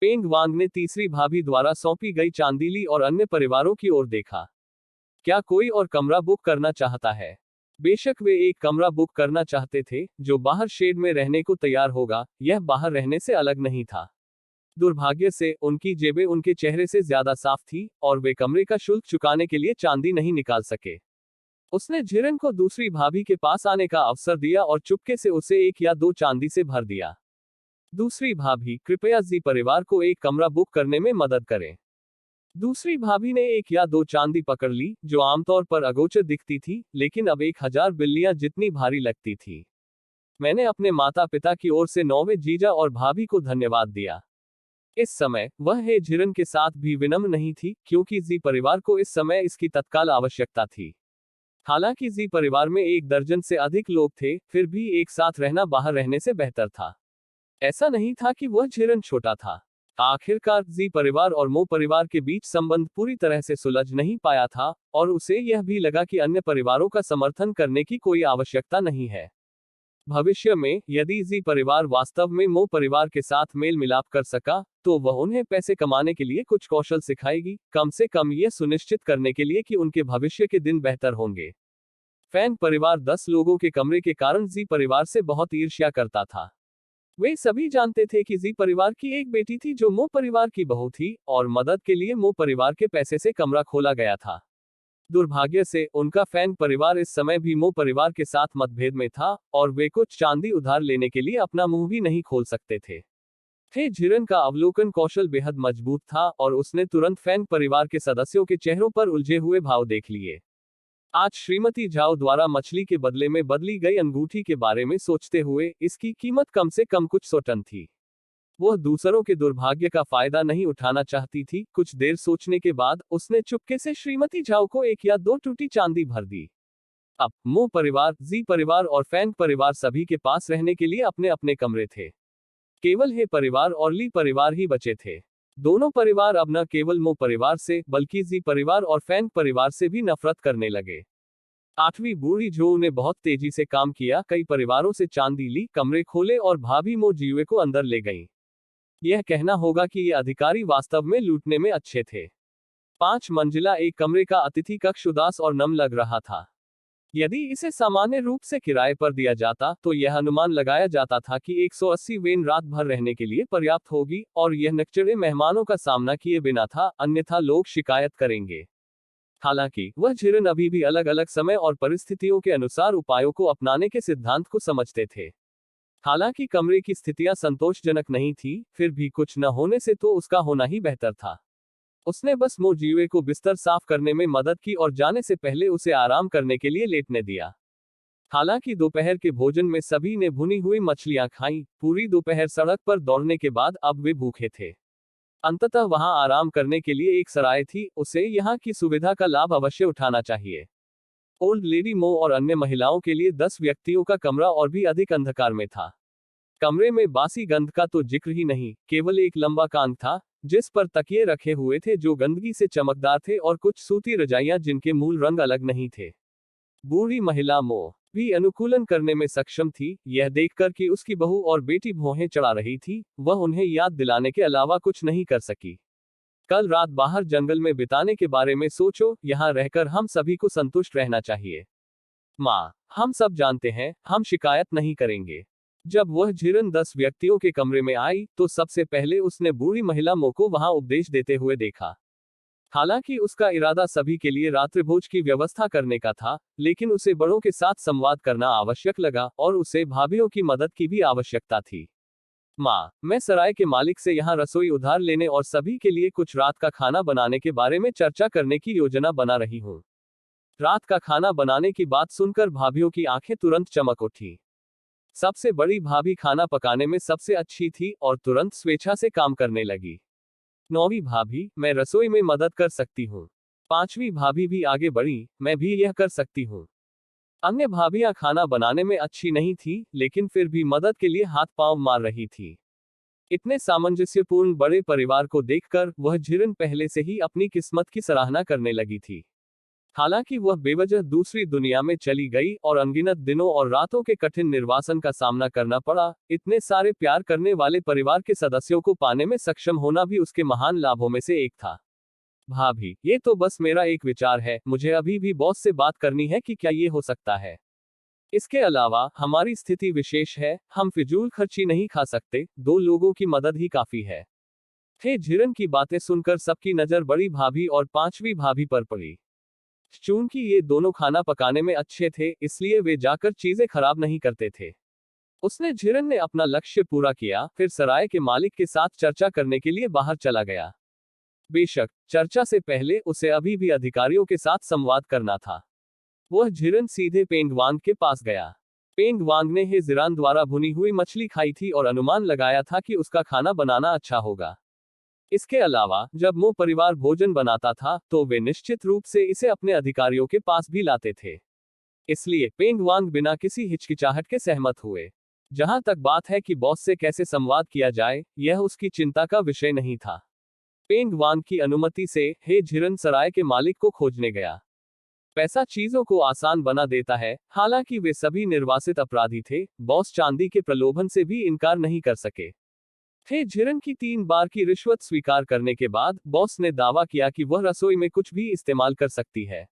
A: पेंग वांग ने तीसरी भाभी द्वारा सौंपी गई चांदीली और अन्य परिवारों की ओर देखा। क्या कोई और कमरा बुक करना चाहता है? बेशक वे एक कमरा बुक करना चाहते थे, जो बाहर शेड में रहने को तैयार होगा। यह बाहर रहने से अलग नहीं था। दुर्भाग्य से उनकी जेबें उनके चेहरे से ज्यादा साफ थी और वे कमरे का शुल्क चुकाने के लिए चांदी नहीं निकाल सके। उसने झिरन को दूसरी भाभी के पास आने का अवसर दिया और चुपके से उसे 1 या 2 चांदी से भर दिया। दूसरी भाभी, कृपया जी परिवार को एक कमरा बुक करने में मदद करें। दूसरी भाभी ने 1 या 2 चांदी पकड़ ली, जो आमतौर पर अगोचर दिखती थी, लेकिन अब 1000 बिल्लियां जितनी भारी लगती थी। मैंने अपने माता पिता की ओर से 9वें जीजा और भाभी को धन्यवाद दिया। इस समय वह हे झिरन के साथ भी विनम्र नहीं थी, क्योंकि जी परिवार को इस समय इसकी तत्काल आवश्यकता थी। हालांकि जी परिवार में 1 दर्जन से अधिक लोग थे, फिर भी एक साथ रहना बाहर रहने से बेहतर था। ऐसा नहीं था कि वह झिरन छोटा था। आखिरकार जी परिवार और मो परिवार के बीच संबंध पूरी तरह से सुलझ नहीं पाया था, और उसे यह भी लगा कि अन्य परिवारों का समर्थन करने की कोई आवश्यकता नहीं है। भविष्य में यदि जी परिवार वास्तव में मो परिवार के साथ मेल मिलाप कर सका, तो वह उन्हें पैसे कमाने के लिए कुछ कौशल सिखाएगी, कम से कम यह सुनिश्चित करने के लिए कि उनके भविष्य के दिन बेहतर होंगे। फैंग परिवार 10 लोगों के कमरे के कारण जी परिवार से बहुत ईर्ष्या करता था। वे सभी जानते थे कि जी परिवार की एक बेटी थी जो मो परिवार की बहू थी, और मदद के लिए मो परिवार के पैसे से कमरा खोला गया था। दुर्भाग्य से उनका फैंग परिवार इस समय भी मो परिवार के साथ मतभेद में था, और वे कुछ चांदी उधार लेने के लिए अपना मुंह भी नहीं खोल सकते थे। थे झिरन का अवलोकन कौशल बेहद मजबूत था, और उसने तुरंत फैंग परिवार के सदस्यों के चेहरों पर उलझे हुए भाव देख लिए। आज श्रीमती झाओ द्वारा मछली के बदले में बदली गई अंगूठी के बारे में सोचते हुए इसकी कीमत कम से कम कुछ 100 टन थी। वह दूसरों के दुर्भाग्य का फायदा नहीं उठाना चाहती थी। कुछ देर सोचने के बाद उसने चुपके से श्रीमती झाओ को 1 या 2 टूटी चांदी भर दी। अब मो परिवार, जी परिवार और फैंग परिवार सभी के पास रहने के लिए अपने अपने कमरे थे। केवल हे परिवार और ली परिवार ही बचे थे। दोनों परिवार अब न केवल मो परिवार से, बल्कि जी परिवार और फैंग परिवार से भी नफरत करने लगे। 8वीं बूढ़ी जो ने बहुत तेजी से काम किया, कई परिवारों से चांदी ली, कमरे खोले और भाभी मो जीवे को अंदर ले गई। यह कहना होगा कि ये अधिकारी वास्तव में लूटने में अच्छे थे। 5 मंजिला एक कमरे का अतिथि कक्ष उदास और नम लग रहा था। यदि इसे सामान्य रूप से किराए पर दिया जाता, तो यह अनुमान लगाया जाता था कि 180 वेन रात भर रहने के लिए पर्याप्त होगी, और यह नकचढ़े मेहमानों का सामना किए बिना था, अन्यथा लोग शिकायत करेंगे। हालांकि वह झिरन अभी भी अलग अलग समय और परिस्थितियों के अनुसार उपायों को अपनाने के सिद्धांत को समझते थे। हालांकि कमरे की स्थितियां संतोषजनक नहीं थी, फिर भी कुछ न होने से तो उसका होना ही बेहतर था। उसने बस मो जीवे को बिस्तर साफ करने में मदद की और जाने से पहले उसे आराम करने के लिए लेटने दिया। हालांकि दोपहर के भोजन में सभी ने भुनी हुई मछलियां खाईं। पूरी दोपहर सड़क पर दौड़ने के बाद अब वे भूखे थे। अंततः वहां आराम करने के लिए एक सराय थी, उसे यहाँ की सुविधा का लाभ अवश्य उठाना चाहिए। ओल्ड लेडी मो और अन्य महिलाओं के लिए 10 व्यक्तियों का कमरा और भी अधिक अंधकार में था। कमरे में बासी गंध का तो जिक्र ही नहीं, केवल एक लंबा कांच था जिस पर तकिए रखे हुए थे जो गंदगी से चमकदार थे, और कुछ सूती रजाइयां जिनके मूल रंग अलग नहीं थे। बूढ़ी महिला मो भी अनुकूलन करने में सक्षम थी। यह देखकर कि उसकी बहू और बेटी भौहें चढ़ा रही थी, वह उन्हें याद दिलाने के अलावा कुछ नहीं कर सकी। कल रात बाहर जंगल में बिताने के बारे में सोचो, यहाँ रहकर हम सभी को संतुष्ट रहना चाहिए। माँ, हम सब जानते हैं, हम शिकायत नहीं करेंगे। जब वह झिरन 10 व्यक्तियों के कमरे में आई, तो सबसे पहले उसने बूढ़ी महिला मो को वहां उपदेश देते हुए देखा। हालांकि उसका इरादा सभी के लिए रात्रिभोज की व्यवस्था करने का था, लेकिन उसे बड़ों के साथ संवाद करना आवश्यक लगा, और उसे भाभीियों की मदद की भी आवश्यकता थी। माँ, मैं सराय के मालिक से यहाँ रसोई उधार लेने और सभी के लिए कुछ रात का खाना बनाने के बारे में चर्चा करने की योजना बना रही हूँ। रात का खाना बनाने की बात सुनकर भाभीियों की आंखें तुरंत चमक उठी। सबसे बड़ी भाभी खाना पकाने में सबसे अच्छी थी, और तुरंत स्वेच्छा से काम करने लगी। 9वीं भाभी, मैं रसोई में मदद कर सकती हूँ। 5वीं भाभी भी आगे बढ़ी, मैं भी यह कर सकती हूँ। अन्य भाभियां खाना बनाने में अच्छी नहीं थी, लेकिन फिर भी मदद के लिए हाथ पांव मार रही थी। इतने सामंजस्यपूर्ण बड़े परिवार को देखकर वह झिरन पहले से ही अपनी किस्मत की सराहना करने लगी थी। हालांकि वह बेवजह दूसरी दुनिया में चली गई और अनगिनत दिनों और रातों के कठिन निर्वासन का सामना करना पड़ा, इतने सारे प्यार करने वाले परिवार के सदस्यों को पाने में सक्षम होना भी उसके महान लाभों में से एक था। भाभी, ये तो बस मेरा एक विचार है, मुझे अभी भी बॉस से बात करनी है कि क्या ये हो सकता है। इसके अलावा हमारी स्थिति विशेष है, हम फिजूल खर्ची नहीं खा सकते, 2 लोगों की मदद ही काफी है। थे झिरन की बातें सुनकर सबकी नजर बड़ी भाभी और 5वीं भाभी पर पड़ी। चूंकि ये दोनों खाना पकाने में अच्छे थे, इसलिए वे जाकर चीजें खराब नहीं करते थे। उसने झिरन ने अपना लक्ष्य पूरा किया, फिर सराय के मालिक के साथ चर्चा करने के लिए बाहर चला गया। बेशक चर्चा से पहले उसे अभी भी अधिकारियों के साथ संवाद करना था। वह झिरन सीधे पेंग वांग के पास गया। पेंग वांग ने हे जिरान द्वारा भुनी हुई मछली खाई थी और अनुमान लगाया था कि उसका खाना बनाना अच्छा होगा। इसके अलावा जब मो परिवार भोजन बनाता था तो वे निश्चित रूप से इसे अपने अधिकारियों के पास भी लाते थे। इसलिए पेंग वांग बिना किसी हिचकिचाहट के सहमत हुए। जहां तक बात है कि बॉस से कैसे संवाद किया जाए, यह उसकी चिंता का विषय नहीं था। पेंग वांग की अनुमति से हे झिरन सराय के मालिक को खोजने गया। पैसा चीजों को आसान बना देता है, हालांकि वे सभी निर्वासित अपराधी थे, बॉस चांदी के प्रलोभन से भी इनकार नहीं कर सके। हे झिरन की 3 बार की रिश्वत स्वीकार करने के बाद बॉस ने दावा किया कि वह रसोई में कुछ भी इस्तेमाल कर सकती है।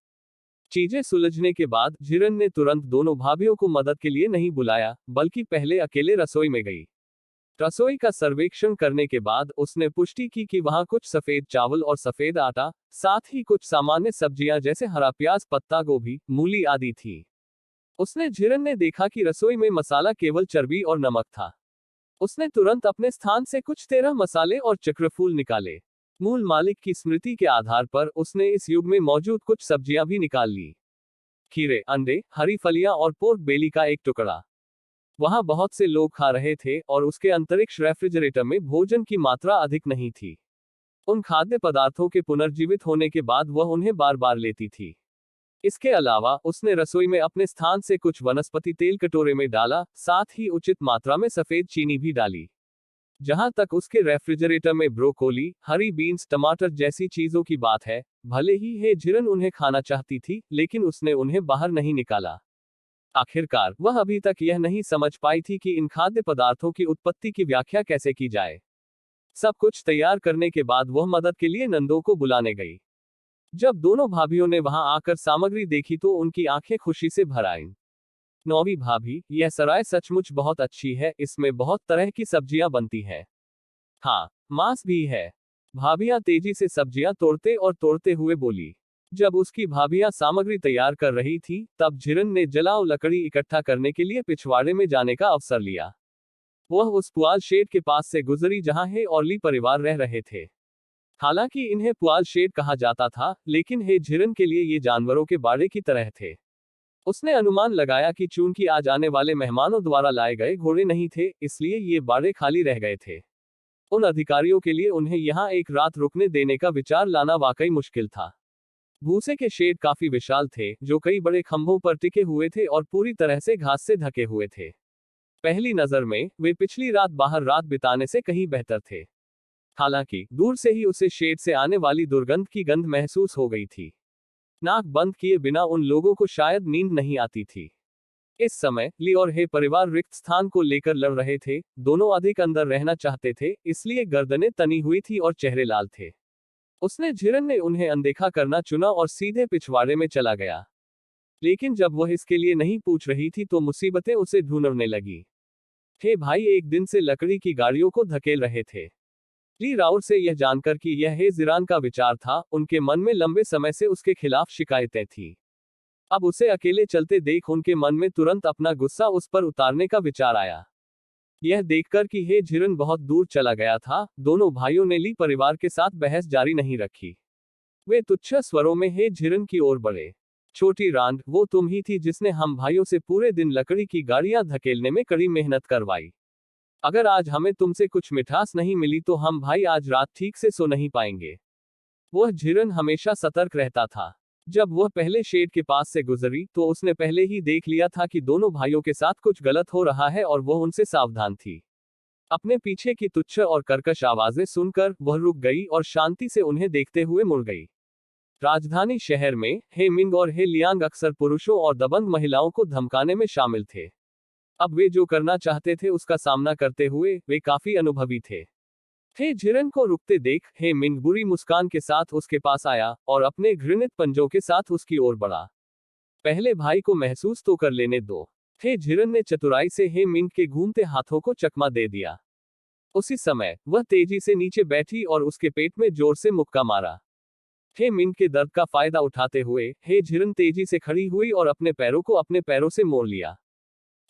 A: चीजें सुलझने के बाद झिरन ने तुरंत दोनों भाभियों को मदद के लिए नहीं बुलाया, बल्कि पहले अकेले रसोई में गई। रसोई का सर्वेक्षण करने के बाद उसने पुष्टि की कि वहां कुछ सफेद चावल और सफेद आटा, साथ ही कुछ सामान्य सब्जियां जैसे हरा प्याज, पत्ता गोभी, मूली आदि थी। झिरन ने देखा कि रसोई में मसाला केवल चर्बी और नमक था। उसने तुरंत अपने स्थान से कुछ 13 मसाले और चक्रफूल निकाले। मूल मालिक की स्मृति के आधार पर उसने इस युग में मौजूद कुछ सब्जियां भी निकाल ली। खीरे, अंडे, हरी फलियां और पोर्क बेली का एक टुकड़ा। वहां बहुत से लोग खा रहे थे और उसके अंतरिक्ष रेफ्रिजरेटर में भोजन की मात्रा अधिक नहीं थी। उन खाद्य पदार्थों के पुनर्जीवित होने के बाद वह उन्हें बार बार लेती थी। इसके अलावा उसने रसोई में अपने स्थान से कुछ वनस्पति तेल कटोरे में डाला, साथ ही उचित मात्रा में सफेद चीनी भी डाली। जहां तक उसके रेफ्रिजरेटर में ब्रोकोली, हरी बीन्स, टमाटर जैसी चीजों की बात है, भले ही हे झिरन उन्हें खाना चाहती थी, लेकिन उसने उन्हें बाहर नहीं निकाला। आखिरकार वह अभी तक यह नहीं समझ पाई थी कि इन खाद्य पदार्थों की उत्पत्ति की व्याख्या कैसे की जाए। सब कुछ तैयार करने के बाद वह मदद के लिए नंदो को बुलाने गई। जब दोनों भाभियों ने वहां आकर सामग्री देखी तो उनकी आंखें खुशी से भर आईं। नौवीं भाभी, यह सराय सचमुच बहुत अच्छी है, इसमें बहुत तरह की सब्जियां बनती हैं। हाँ, मांस भी है। भाभियां तेजी से सब्जियां तोड़ते और तोड़ते हुए बोली। जब उसकी भाभियां सामग्री तैयार कर रही थी, तब झिरन ने जलाओ लकड़ी इकट्ठा करने के लिए पिछवाड़े में जाने का अवसर लिया। वह उस पुआल शेड के पास से गुजरी जहां हे और ली परिवार रह रहे थे। हालांकि इन्हें पुआल शेड कहा जाता था, लेकिन हे झिरन के लिए ये जानवरों के बाड़े की तरह थे। उसने अनुमान लगाया कि चूंकि आज आने वाले मेहमानों द्वारा लाए गए घोड़े नहीं थे, इसलिए ये बाड़े खाली रह गए थे। उन अधिकारियों के लिए उन्हें यहाँ एक रात रुकने देने का विचार लाना वाकई मुश्किल था। भूसे के शेड काफी विशाल थे, जो कई बड़े खंभों पर टिके हुए थे और पूरी तरह से घास से ढके हुए थे। पहली नजर में वे पिछली रात बाहर रात बिताने से कहीं बेहतर थे। हालांकि दूर से ही उसे शेड से आने वाली दुर्गंध की गंध महसूस हो गई थी। नाक बंद किए बिना उन लोगों को शायद नींद नहीं आती थी। इस समय ली और हे परिवार रिक्त स्थान को लेकर लड़ रहे थे। दोनों अधिक अंदर रहना चाहते थे, इसलिए गर्दनें तनी हुई थी और चेहरे लाल थे। झिरन ने उन्हें अनदेखा करना चुना और सीधे पिछवाड़े में चला गया। लेकिन जब वह इसके लिए नहीं पूछ रही थी तो मुसीबतें उसे ढूंढने लगी। हे भाई एक दिन से लकड़ी की गाड़ियों को धकेल रहे थे। ली राउर से यह जानकर कि यह हे जिरान का विचार था, उनके मन में लंबे समय से उसके खिलाफ शिकायतें थीं। अब उसे अकेले चलते देख उनके मन में तुरंत अपना गुस्सा उस पर उतारने का विचार आया। यह देखकर कि हे झिरन बहुत दूर चला गया था, दोनों भाइयों ने ली परिवार के साथ बहस जारी नहीं रखी। वे तुच्छ स्वरों में हे झिरन की ओर बढ़े। छोटी रांड, वो तुम ही थी जिसने हम भाइयों से पूरे दिन लकड़ी की गाड़ियां धकेलने में कड़ी मेहनत करवाई। अगर आज हमें तुमसे कुछ मिठास नहीं मिली तो हम भाई आज रात ठीक से सो नहीं पाएंगे। वह झिरन हमेशा सतर्क रहता था। जब वह पहले शेड के पास से गुजरी तो उसने पहले ही देख लिया था कि दोनों भाइयों के साथ कुछ गलत हो रहा है और वह उनसे सावधान थी। अपने पीछे की तुच्छ और कर्कश आवाजें सुनकर वह रुक गई और शांति से उन्हें देखते हुए मुड़ गई। राजधानी शहर में हे मिंग और हे लियांग अक्सर पुरुषों और दबंग महिलाओं को धमकाने में शामिल थे। अब वे जो करना चाहते थे उसका सामना करते हुए वे काफी अनुभवी थे। हे झिरन को रुकते देख हे मिंग बुरी मुस्कान के साथ उसके पास आया और अपने घृणित पंजों के साथ उसकी ओर बढ़ा। पहले भाई को महसूस तो कर लेने दो। हे झिरन ने चतुराई से हे मिंग के घूमते हाथों को चकमा दे दिया। उसी समय वह तेजी से नीचे बैठी और उसके पेट में जोर से मुक्का मारा। हे मिंग के दर्द का फायदा उठाते हुए हे झिरन तेजी से खड़ी हुई और अपने पैरों को अपने पैरों से मोड़ लिया।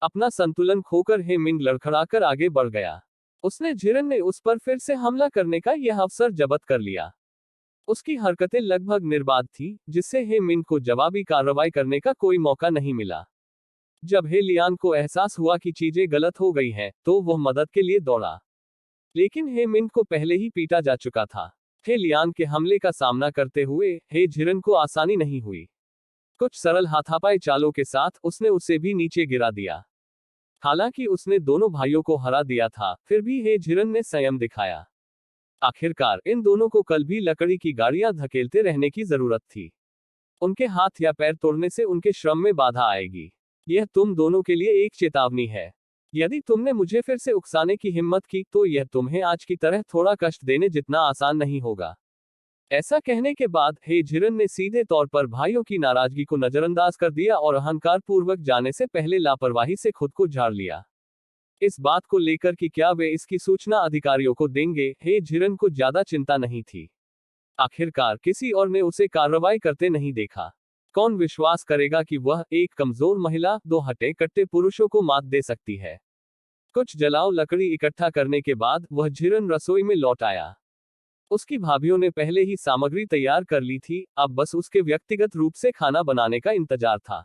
A: अपना संतुलन खोकर हे मिंग लड़खड़ाकर आगे बढ़ गया। झिरन ने उस पर फिर से हमला करने का यह अवसर जब्त कर लिया। उसकी हरकतें लगभग निर्बाध थी, जिससे हे मिंग को जवाबी कार्रवाई करने का कोई मौका नहीं मिला। जब हे लियान को एहसास हुआ कि चीजें गलत हो गई हैं, तो वह मदद के लिए दौड़ा। लेकिन हे मिंग को पहले ही पीटा जा चुका था। हे लियान के हमले का सामना करते हुए हे झिरन को आसानी नहीं हुई। कुछ सरल हाथापाई चालों के साथ उसने उसे भी नीचे गिरा दिया। हालांकि उसने दोनों भाइयों को हरा दिया था, फिर भी हे झिरन ने संयम दिखाया। आखिरकार इन दोनों को कल भी लकड़ी की गाड़ियां धकेलते रहने की जरूरत थी। उनके हाथ या पैर तोड़ने से उनके श्रम में बाधा आएगी। यह तुम दोनों के लिए एक चेतावनी है। यदि तुमने मुझे फिर से उकसाने की हिम्मत की तो यह तुम्हें आज की तरह थोड़ा कष्ट देने जितना आसान नहीं होगा। ऐसा कहने के बाद हे झिरन ने सीधे तौर पर भाइयों की नाराजगी को नजरअंदाज कर दिया और अहंकार पूर्वक जाने से पहले लापरवाही से खुद को झाड़ लिया। इस बात को लेकर कि क्या वे इसकी सूचना अधिकारियों को देंगे, हे झिरन को ज्यादा चिंता नहीं थी। आखिरकार किसी और ने उसे कार्रवाई करते नहीं देखा। कौन विश्वास करेगा कि वह एक कमजोर महिला दो हटे कट्टे पुरुषों को मात दे सकती है। कुछ जलाओ लकड़ी इकट्ठा करने के बाद वह झिरन रसोई में लौट आया। उसकी भाभियों ने पहले ही सामग्री तैयार कर ली थी, अब बस उसके व्यक्तिगत रूप से खाना बनाने का इंतजार था।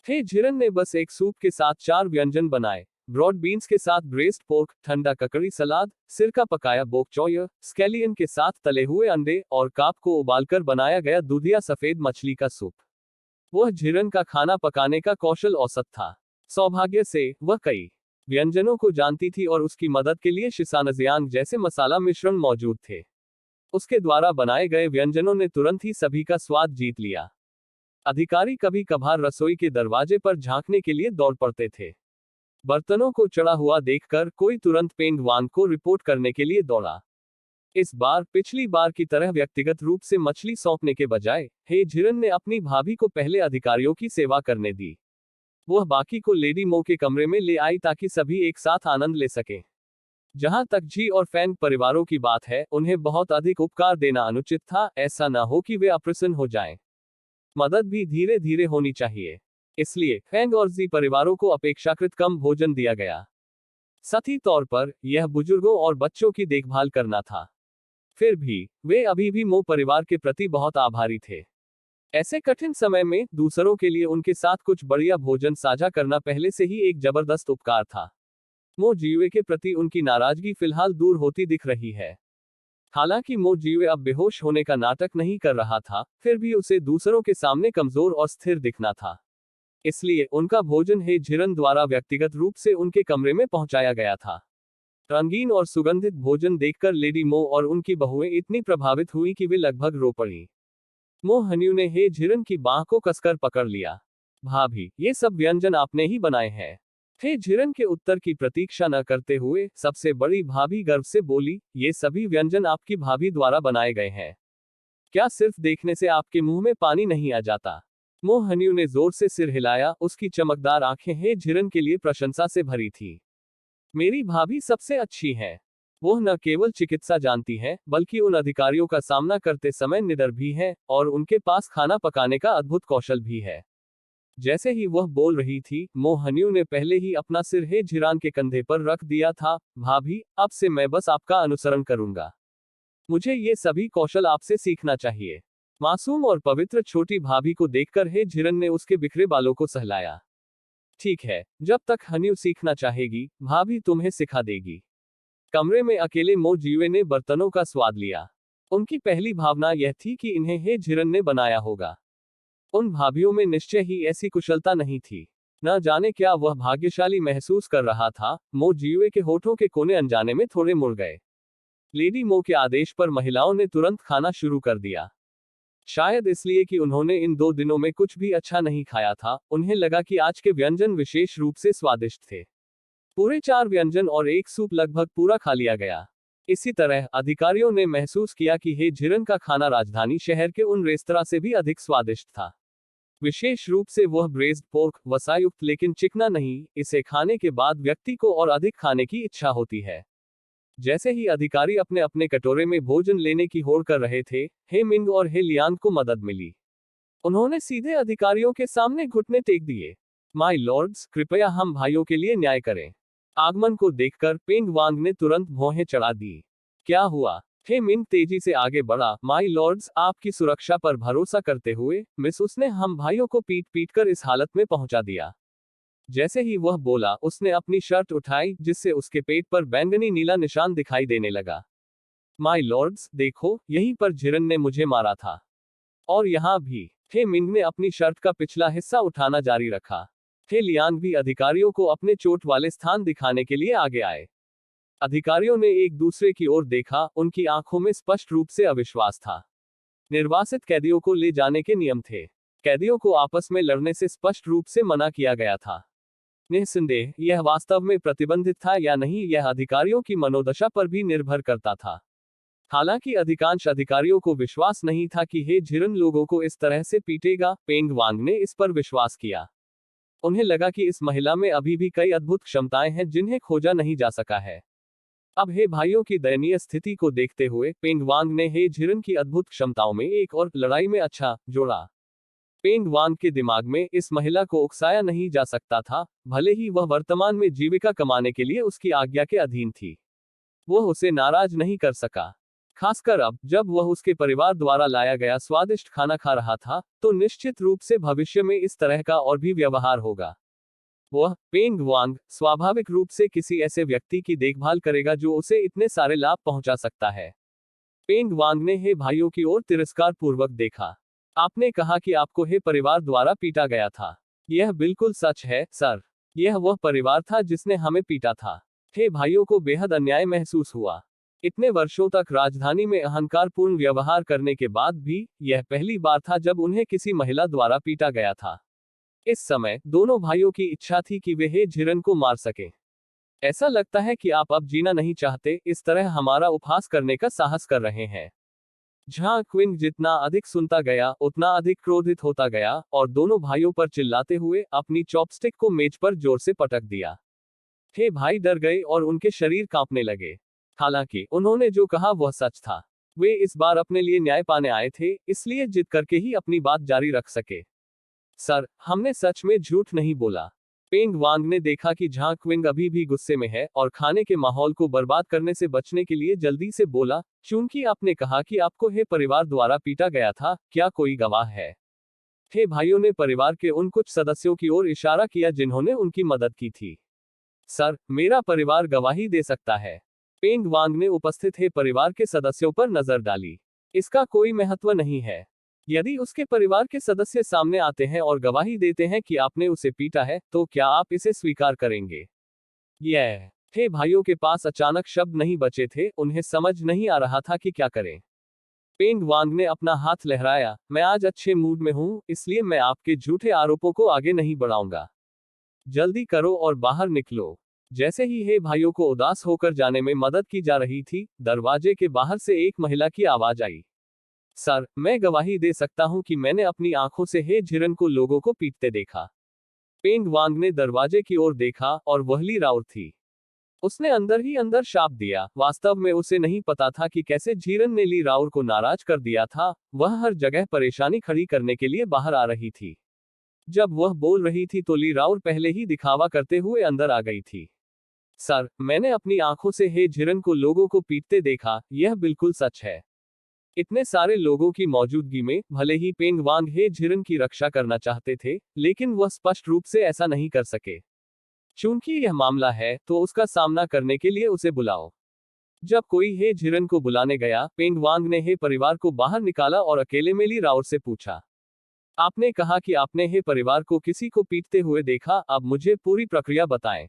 A: हे झिरन ने बस एक सूप के साथ 4 व्यंजन बनाए। ब्रॉड बीन्स के साथ ब्रेस्ट पोर्क, ठंडा ककड़ी सलाद, सिरका पकाया बोक चौय, स्केलियन के साथ तले हुए अंडे और काप को उबालकर बनाया गया दूधिया सफेद मछली का सूप। वह झिरन का खाना पकाने का कौशल औसत था। सौभाग्य से वह कई व्यंजनों को जानती थी और उसकी मदद के लिए शिसानजियांग जैसे मसाला मिश्रण मौजूद थे। उसके द्वारा बनाए गए व्यंजनों ने तुरंत ही सभी का स्वाद जीत लिया। अधिकारी कभी कभार रसोई के दरवाजे पर झांकने के लिए दौड़ पड़ते थे। बर्तनों को चढ़ा हुआ देखकर कोई तुरंत पेंग वांग को रिपोर्ट करने के लिए दौड़ा। इस बार पिछली बार की तरह व्यक्तिगत रूप से मछली सौंपने के बजाय हे झिरन ने अपनी भाभी को पहले अधिकारियों की सेवा करने दी। वह बाकी को लेडी मो के कमरे में ले आई ताकि सभी एक साथ आनंद ले सकें। जहां तक जी और फैंग परिवारों की बात है, उन्हें बहुत अधिक उपकार देना अनुचित था, ऐसा न हो कि वे अप्रसन्न हो जाएं। मदद भी धीरे धीरे होनी चाहिए। इसलिए फैंग और जी परिवारों को अपेक्षाकृत कम भोजन दिया गया। साथी तौर पर यह बुजुर्गों और बच्चों की देखभाल करना था। फिर भी वे अभी भी मो परिवार के प्रति बहुत आभारी थे। ऐसे कठिन समय में दूसरों के लिए उनके साथ कुछ बढ़िया भोजन साझा करना पहले से ही एक जबरदस्त उपकार था। मो जियुए के प्रति उनकी नाराजगी फिलहाल दूर होती दिख रही है। हालांकि मो जियुए अब बेहोश होने का नाटक नहीं कर रहा था, फिर भी उसे दूसरों के सामने कमजोर और स्थिर दिखना था। इसलिए उनका भोजन हे झिरन द्वारा व्यक्तिगत रूप से उनके कमरे में पहुंचाया गया था। रंगीन और सुगंधित भोजन देखकर लेडी मो और उनकी बहुएं इतनी प्रभावित हुई कि वे लगभग रो पड़ी। मो हन्यू ने हे झिरन की बांह को कसकर पकड़ लिया। भाभी, ये सब व्यंजन आपने ही बनाए हैं। हे झिरन के उत्तर की प्रतीक्षा न करते हुए सबसे बड़ी भाभी गर्व से बोली, ये सभी व्यंजन आपकी भाभी द्वारा बनाए गए हैं। क्या सिर्फ देखने से आपके मुंह में पानी नहीं आ जाता? मो हन्यू ने जोर से सिर हिलाया, उसकी चमकदार आंखें हे झिरन के लिए प्रशंसा से भरी थी। मेरी भाभी सबसे अच्छी है। वो न केवल चिकित्सा जानती है, बल्कि उन अधिकारियों का सामना करते समय निडर भी है, और उनके पास खाना पकाने का अद्भुत कौशल भी है। जैसे ही वह बोल रही थी, मो हन्यू ने पहले ही अपना सिर हे झिरान के कंधे पर रख दिया था। भाभी, अब से मैं बस आपका अनुसरण करूंगा। मुझे ये सभी कौशल आपसे सीखना चाहिए। मासूम और पवित्र छोटी भाभी को देखकर हे झिरन ने उसके बिखरे बालों को सहलाया। ठीक है, जब तक हन्यू सीखना चाहेगी, भाभी तुम्हें सिखा देगी। कमरे में अकेले मो जियुए ने बर्तनों का स्वाद लिया। उनकी पहली भावना यह थी कि इन्हें हे झिरन ने बनाया होगा। उन भाभियों में निश्चय ही ऐसी कुशलता नहीं थी। न जाने क्या वह भाग्यशाली महसूस कर रहा था। मो जियुए के होठों के कोने अनजाने में थोड़े मुड़ गए। लेडी मो के आदेश पर महिलाओं ने तुरंत खाना शुरू कर दिया। शायद इसलिए कि उन्होंने इन 2 दिनों में कुछ भी अच्छा नहीं खाया था, उन्हें लगा कि आज के व्यंजन विशेष रूप से स्वादिष्ट थे। पूरे 4 व्यंजन और एक सूप लगभग पूरा खा लिया गया। इसी तरह अधिकारियों ने महसूस किया कि हे झिरन का खाना राजधानी शहर के उन रेस्तरां से भी अधिक स्वादिष्ट था। विशेष रूप से वह ब्रेस्ड पोर्क, वसायुक्त लेकिन चिकना नहीं। इसे खाने के बाद व्यक्ति को और अधिक खाने की इच्छा होती है। जैसे ही अधिकारी अपने अपने कटोरे में भोजन लेने की होड़ कर रहे थे, हे मिंग और हे लियान को मदद मिली। उन्होंने सीधे अधिकारियों के सामने घुटने टेक दिए। माय लॉर्ड्स, कृपया हम भाइयों के लिए न्याय करें। आगमन को देखकर पेंग वांग ने तुरंत भौहें चढ़ा दी। क्या हुआ? हे मिंग तेजी से आगे बढ़ा। माय लॉर्ड्स, आपकी सुरक्षा पर भरोसा करते हुए मिस उसने हम भाइयों को पीट पीट कर इस हालत में पहुंचा दिया। जैसे ही वह बोला, उसने अपनी शर्ट उठाई, जिससे उसके पेट पर बैंगनी नीला निशान दिखाई देने लगा। माय लॉर्ड्स, देखो, यहीं पर झिरन ने मुझे मारा था। और यहाँ भी। हे मिंग ने अपनी शर्ट का पिछला हिस्सा उठाना जारी रखा। हे लियांग भी अधिकारियों को अपने चोट वाले स्थान दिखाने के लिए आगे आए। अधिकारियों ने एक दूसरे की ओर देखा, उनकी आंखों में स्पष्ट रूप से अविश्वास था। निर्वासित कैदियों को ले जाने के नियम थे। कैदियों को आपस में लड़ने से स्पष्ट रूप से मना किया गया था। निस्संदेह, यह वास्तव में प्रतिबंधित था या नहीं, यह अधिकारियों की मनोदशा पर भी निर्भर करता था। हालांकि अधिकांश अधिकारियों को विश्वास नहीं था कि हे झिरन लोगों को इस तरह से पीटेगा। पेंग वांग ने इस पर विश्वास किया। उन्हें लगा कि इस महिला में अभी भी कई अद्भुत क्षमताएं हैं जिन्हें खोजा नहीं जा सका है। अब हे भाइयों की दयनीय स्थिति को देखते हुए पेंग वांग ने हे झिरन की अद्भुत क्षमताओं में एक और लड़ाई में अच्छा जोड़ा। पेंग वांग के दिमाग में इस महिला को उकसाया नहीं जा सकता था, भले ही वह वर्तमान में जीविका कमाने के लिए उसकी आज्ञा के अधीन थी। वह उसे नाराज नहीं कर सका। खासकर अब, जब वह उसके परिवार द्वारा लाया गया स्वादिष्ट खाना खा रहा था, तो निश्चित रूप से भविष्य में इस तरह का और भी व्यवहार होगा। वह, पेंग वांग, स्वाभाविक रूप से किसी ऐसे व्यक्ति की देखभाल करेगा जो उसे इतने सारे लाभ पहुंचा सकता है। पेंग वांग ने हे भाइयों की ओर तिरस्कार पूर्वक देखा। आपने कहा कि आपको हे परिवार द्वारा पीटा गया था। यह बिल्कुल सच है, सर। यह वह परिवार था जिसने हमें पीटा था। हे भाइयों को बेहद अन्याय महसूस हुआ। इतने वर्षों तक राजधानी में अहंकारपूर्ण व्यवहार करने के बाद भी, यह पहली बार था जब उन्हें किसी महिला द्वारा पीटा गया था। इस समय, दोनों भाइयों की इच्छा थी कि वे हे झिरन को मार सके। ऐसा लगता है कि आप अब जीना नहीं चाहते, इस तरह हमारा उपहास करने का साहस कर रहे हैं। झांग क्विंग जितना अधिक सुनता गया, उतना अधिक क्रोधित होता गया, और दोनों भाइयों पर चिल्लाते हुए अपनी चॉपस्टिक को मेज पर जोर से पटक दिया। हे भाई डर गए और उनके शरीर कांपने लगे। हालांकि उन्होंने जो कहा वह सच था। वे इस बार अपने लिए न्याय पाने आए थे, इसलिए जिद करके ही अपनी बात जारी रख सके। सर, हमने सच में झूठ नहीं बोला। पेंग वांग ने देखा कि झांग क्विंग अभी भी गुस्से में है और खाने के माहौल को बर्बाद करने से बचने के लिए जल्दी से बोला, चूंकि आपने कहा कि आपको हे परिवार द्वारा पीटा गया था, क्या कोई गवाह है? हे भाइयों ने परिवार के उन कुछ सदस्यों की ओर इशारा किया जिन्होंने उनकी मदद की थी। सर, मेरा परिवार गवाही दे सकता है। पेंग वांग ने उपस्थित हे परिवार के सदस्यों पर नजर डाली। इसका कोई महत्व नहीं है। यदि उसके परिवार के सदस्य सामने आते हैं और गवाही देते हैं कि आपने उसे पीटा है, तो क्या आप इसे स्वीकार करेंगे? यह। हे भाइयों के पास अचानक शब्द नहीं बचे थे, उन्हें समझ नहीं आ रहा था कि क्या करें। पेंग वांग ने अपना हाथ लहराया, मैं आज अच्छे मूड में हूं, इसलिए मैं आपके झूठे आरोपों को आगे नहीं बढ़ाऊंगा। जल्दी करो और बाहर निकलो। जैसे ही हे भाइयों को उदास होकर जाने में मदद की जा रही थी, दरवाजे के बाहर से एक महिला की आवाज आई। सर, मैं गवाही दे सकता हूं कि मैंने अपनी आंखों से हे झिरन को लोगों को पीटते देखा। पेंग वांग ने दरवाजे की ओर देखा, और वह ली राउर थी। उसने अंदर ही अंदर शाप दिया। वास्तव में उसे नहीं पता था कि कैसे झिरन ने ली राउर को नाराज कर दिया था। वह हर जगह परेशानी खड़ी करने के लिए बाहर आ रही थी। जब वह बोल रही थी तो ली राउर पहले ही दिखावा करते हुए अंदर आ गई थी। सर, मैंने अपनी आंखों से हे झिरन को लोगों को पीटते देखा, यह बिल्कुल सच है। इतने सारे लोगों की मौजूदगी में, भले ही पेंग वांग हे झिरन की रक्षा करना चाहते थे, लेकिन वह स्पष्ट रूप से ऐसा नहीं कर सके। चूंकि यह मामला है, तो उसका सामना करने के लिए उसे बुलाओ। जब कोई हे झिरन को बुलाने गया, पेंग वांग ने हे परिवार को बाहर निकाला और अकेले में ली राउर से पूछा, आपने कहा कि आपने हे परिवार को किसी को पीटते हुए देखा, अब मुझे पूरी प्रक्रिया बताएं।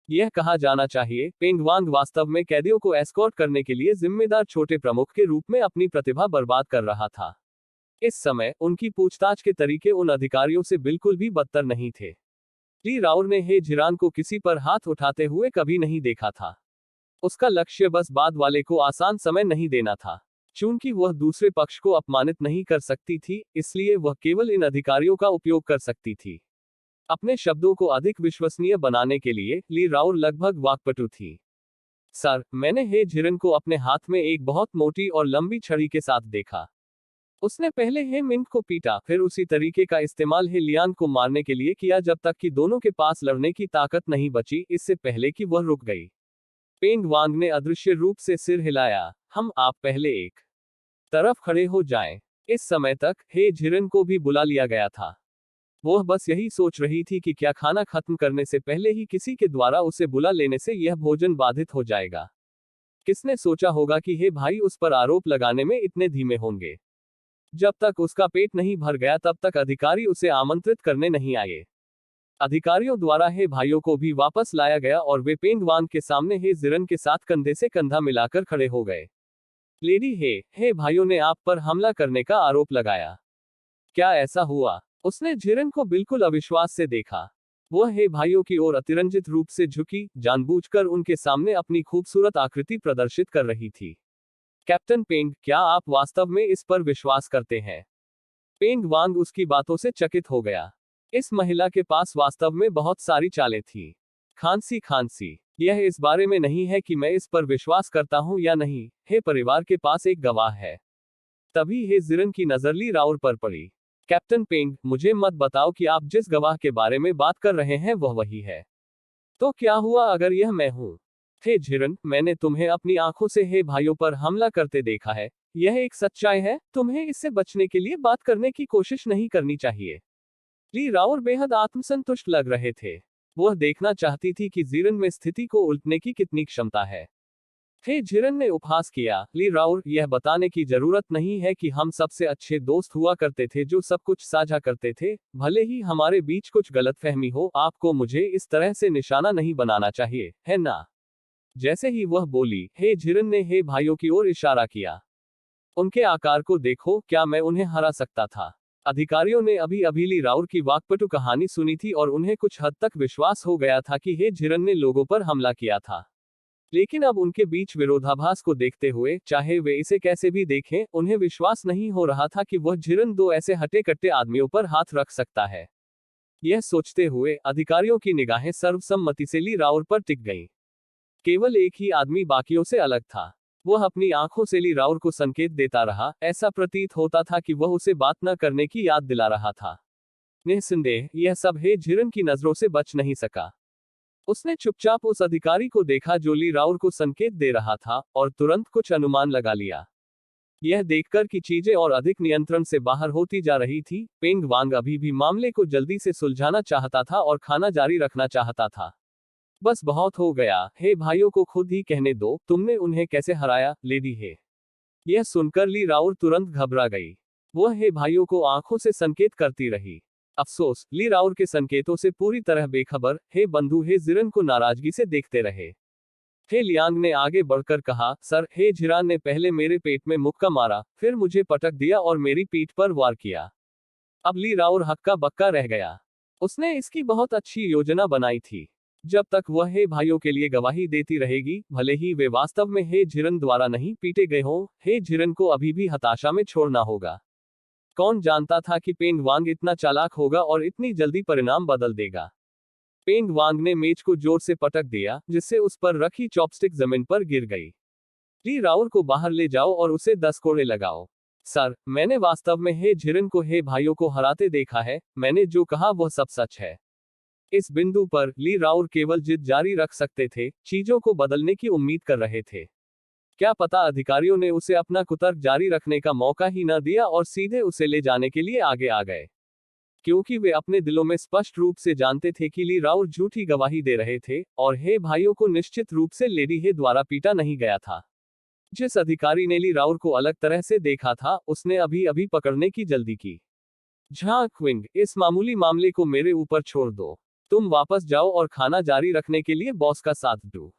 A: यह कहा जाना चाहिए, पेंग वांग वास्तव में कैदियों को एस्कॉर्ट करने के लिए जिम्मेदार छोटे प्रमुख के रूप में अपनी प्रतिभा बर्बाद कर रहा था। इस समय, उनकी पूछताछ के तरीके उन अधिकारियों से बिल्कुल भी बदतर नहीं थे। ली राउर ने हे झिरान को किसी पर हाथ उठाते हुए कभी नहीं देखा था। उसका लक्ष्य बस बाद वाले को आसान समय नहीं देना था। चूंकि वह दूसरे पक्ष को अपमानित नहीं कर सकती थी, इसलिए वह केवल इन अधिकारियों का उपयोग कर सकती थी। अपने शब्दों को अधिक विश्वसनीय बनाने के लिए ली राउर लगभग वाक्पटु थी। सर, मैंने हे झिरन को अपने हाथ में एक बहुत मोटी और लंबी छड़ी के साथ देखा। उसने पहले हे मिंग को पीटा, फिर उसी तरीके का इस्तेमाल हे लियांग को मारने के लिए किया जब तक कि दोनों के पास लड़ने की ताकत नहीं बची, इससे पहले कि वह रुक गई। पेंग वांग ने अदृश्य रूप से सिर हिलाया। आप पहले एक तरफ खड़े हो जाएं। इस समय तक हे झिरन को भी बुला लिया गया था। वह बस यही सोच रही थी कि क्या खाना खत्म करने से पहले ही किसी के द्वारा उसे बुला लेने से यह भोजन बाधित हो जाएगा। किसने सोचा होगा कि हे भाई उस पर आरोप लगाने में इतने धीमे होंगे। जब तक उसका पेट नहीं भर गया तब तक अधिकारी उसे आमंत्रित करने नहीं आए। अधिकारियों द्वारा हे भाइयों को भी वापस लाया गया और वे पेंग वांग के सामने हे जिरन के साथ कंधे से कंधा मिलाकर खड़े हो गए। लेडी हे भाइयों ने आप पर हमला करने का आरोप लगाया। क्या ऐसा हुआ? उसने जिरन को बिल्कुल अविश्वास से देखा। वह हे भाइयों की ओर अतिरंजित रूप से झुकी, जानबूझकर उनके सामने अपनी खूबसूरत आकृति प्रदर्शित कर रही थी। कैप्टन पेंग, क्या आप वास्तव में इस पर विश्वास करते हैं? पेंग वांग उसकी बातों से चकित हो गया। इस महिला के पास वास्तव में बहुत सारी चालें थी। खांसी, यह इस बारे में नहीं है कि मैं इस पर विश्वास करता हूं या नहीं। हे परिवार के पास एक गवाह है। तभी हे जिरन की नजर ली राउर पर पड़ी। कैप्टन पेंग, मुझे मत बताओ कि आप जिस गवाह के बारे में बात कर रहे हैं वह वही है। तो क्या हुआ अगर यह मैं हूं? हे जिरन, मैंने तुम्हें अपनी आंखों से हे भाइयों पर हमला करते देखा है। यह एक सच्चाई है। तुम्हें इससे बचने के लिए बात करने की कोशिश नहीं करनी चाहिए। ली राउर बेहद आत्मसंतुष्ट लग रहे थे। वह देखना चाहती थी कि जिरन में स्थिति को उल्टने की कितनी क्षमता है। हे जिरन ने उपहास किया, ली राउर, यह बताने की जरूरत नहीं है कि हम सबसे अच्छे दोस्त हुआ करते थे जो सब कुछ साझा करते थे। भले ही हमारे बीच कुछ गलतफहमी हो, आपको मुझे इस तरह से निशाना नहीं बनाना चाहिए, है ना? जैसे ही वह बोली, हे जिरन ने हे भाइयों की ओर इशारा किया। उनके आकार को देखो, क्या मैं उन्हें हरा सकता था? अधिकारियों ने अभी अभी ली राउर की वाकपटु कहानी सुनी थी और उन्हें कुछ हद तक विश्वास हो गया था कि हे जिरन ने लोगों पर हमला किया था। लेकिन अब उनके बीच विरोधाभास को देखते हुए, चाहे वे इसे कैसे भी देखें, उन्हें विश्वास नहीं हो रहा था कि वह जिरन दो ऐसे हटे कट्टे आदमियों पर हाथ रख सकता है। यह सोचते हुए अधिकारियों की निगाहें सर्वसम्मति से ली राउर पर टिक गईं। केवल एक ही आदमी बाकियों से अलग था। वह अपनी आंखों से ली राउर को संकेत देता रहा। ऐसा प्रतीत होता था कि वह उसे बात न करने की याद दिला रहा था। निस्संदेह यह सब हे जिरन की नजरों से बच नहीं सका। उसने चुपचाप उस अधिकारी को देखा जो ली राउर को संकेत दे रहा था, और तुरंत कुछ अनुमान लगा लिया। यह देखकर कि चीजें और अधिक नियंत्रण से बाहर होती जा रही थी, पेंग वांग अभी भी मामले को जल्दी से सुलझाना चाहता था और खाना जारी रखना चाहता था। बस बहुत हो गया, हे भाइयों को खुद ही कहने दो, तुमने उन्हें कैसे हराया, लेडी हे। यह सुनकर ली राउर तुरंत घबरा गई। वह हे भाइयों को आंखों से संकेत करती रही। अफसोस, ली राउर के संकेतों से पूरी तरह बेखबर हे बंधु हे जिरन को नाराजगी से देखते रहे। हे लियांग ने आगे बढ़कर कहा, सर, हे जिरान ने पहले मेरे पेट में मुक्का मारा, फिर मुझे पटक दिया और मेरी पीठ पर वार किया। अब ली राउर हक्का बक्का रह गया। उसने इसकी बहुत अच्छी योजना बनाई थी। जब तक वह हे भाइयों के लिए गवाही देती रहेगी, भले ही वे वास्तव में हे जिरन द्वारा नहीं पीटे गए हों, हे जिरन को अभी भी हताशा में छोड़ना होगा। कौन जानता था कि पेंग वांग इतना चालाक होगा और इतनी जल्दी परिणाम बदल देगा। पेंग वांग ने मेज को जोर से पटक दिया, जिससे उस पर रखी चॉपस्टिक जमीन पर गिर गई। ली राउर को बाहर ले जाओ और उसे 10 कोड़े लगाओ। सर, मैंने वास्तव में हे जिरन को हे भाइयों को हराते देखा है। मैंने जो कहा वह सब सच है। इस बिंदु पर ली राउर केवल जिद जारी रख सकते थे, चीजों को बदलने की उम्मीद कर रहे थे। क्या पता अधिकारियों ने उसे अपना कुतर्क जारी रखने का मौका ही न दिया और सीधे उसे ले जाने के लिए आगे आ गए, क्योंकि वे अपने दिलों में स्पष्ट रूप से जानते थे कि ली राउर झूठी गवाही दे रहे थे, और हे भाइयों को निश्चित रूप से लेडी हे द्वारा पीटा नहीं गया था। जिस अधिकारी ने ली राउर को अलग तरह से देखा था, उसने अभी अभी पकड़ने की जल्दी की। झांग क्विंग, इस मामूली मामले को मेरे ऊपर छोड़ दो। तुम वापस जाओ और खाना जारी रखने के लिए बॉस का साथ दो।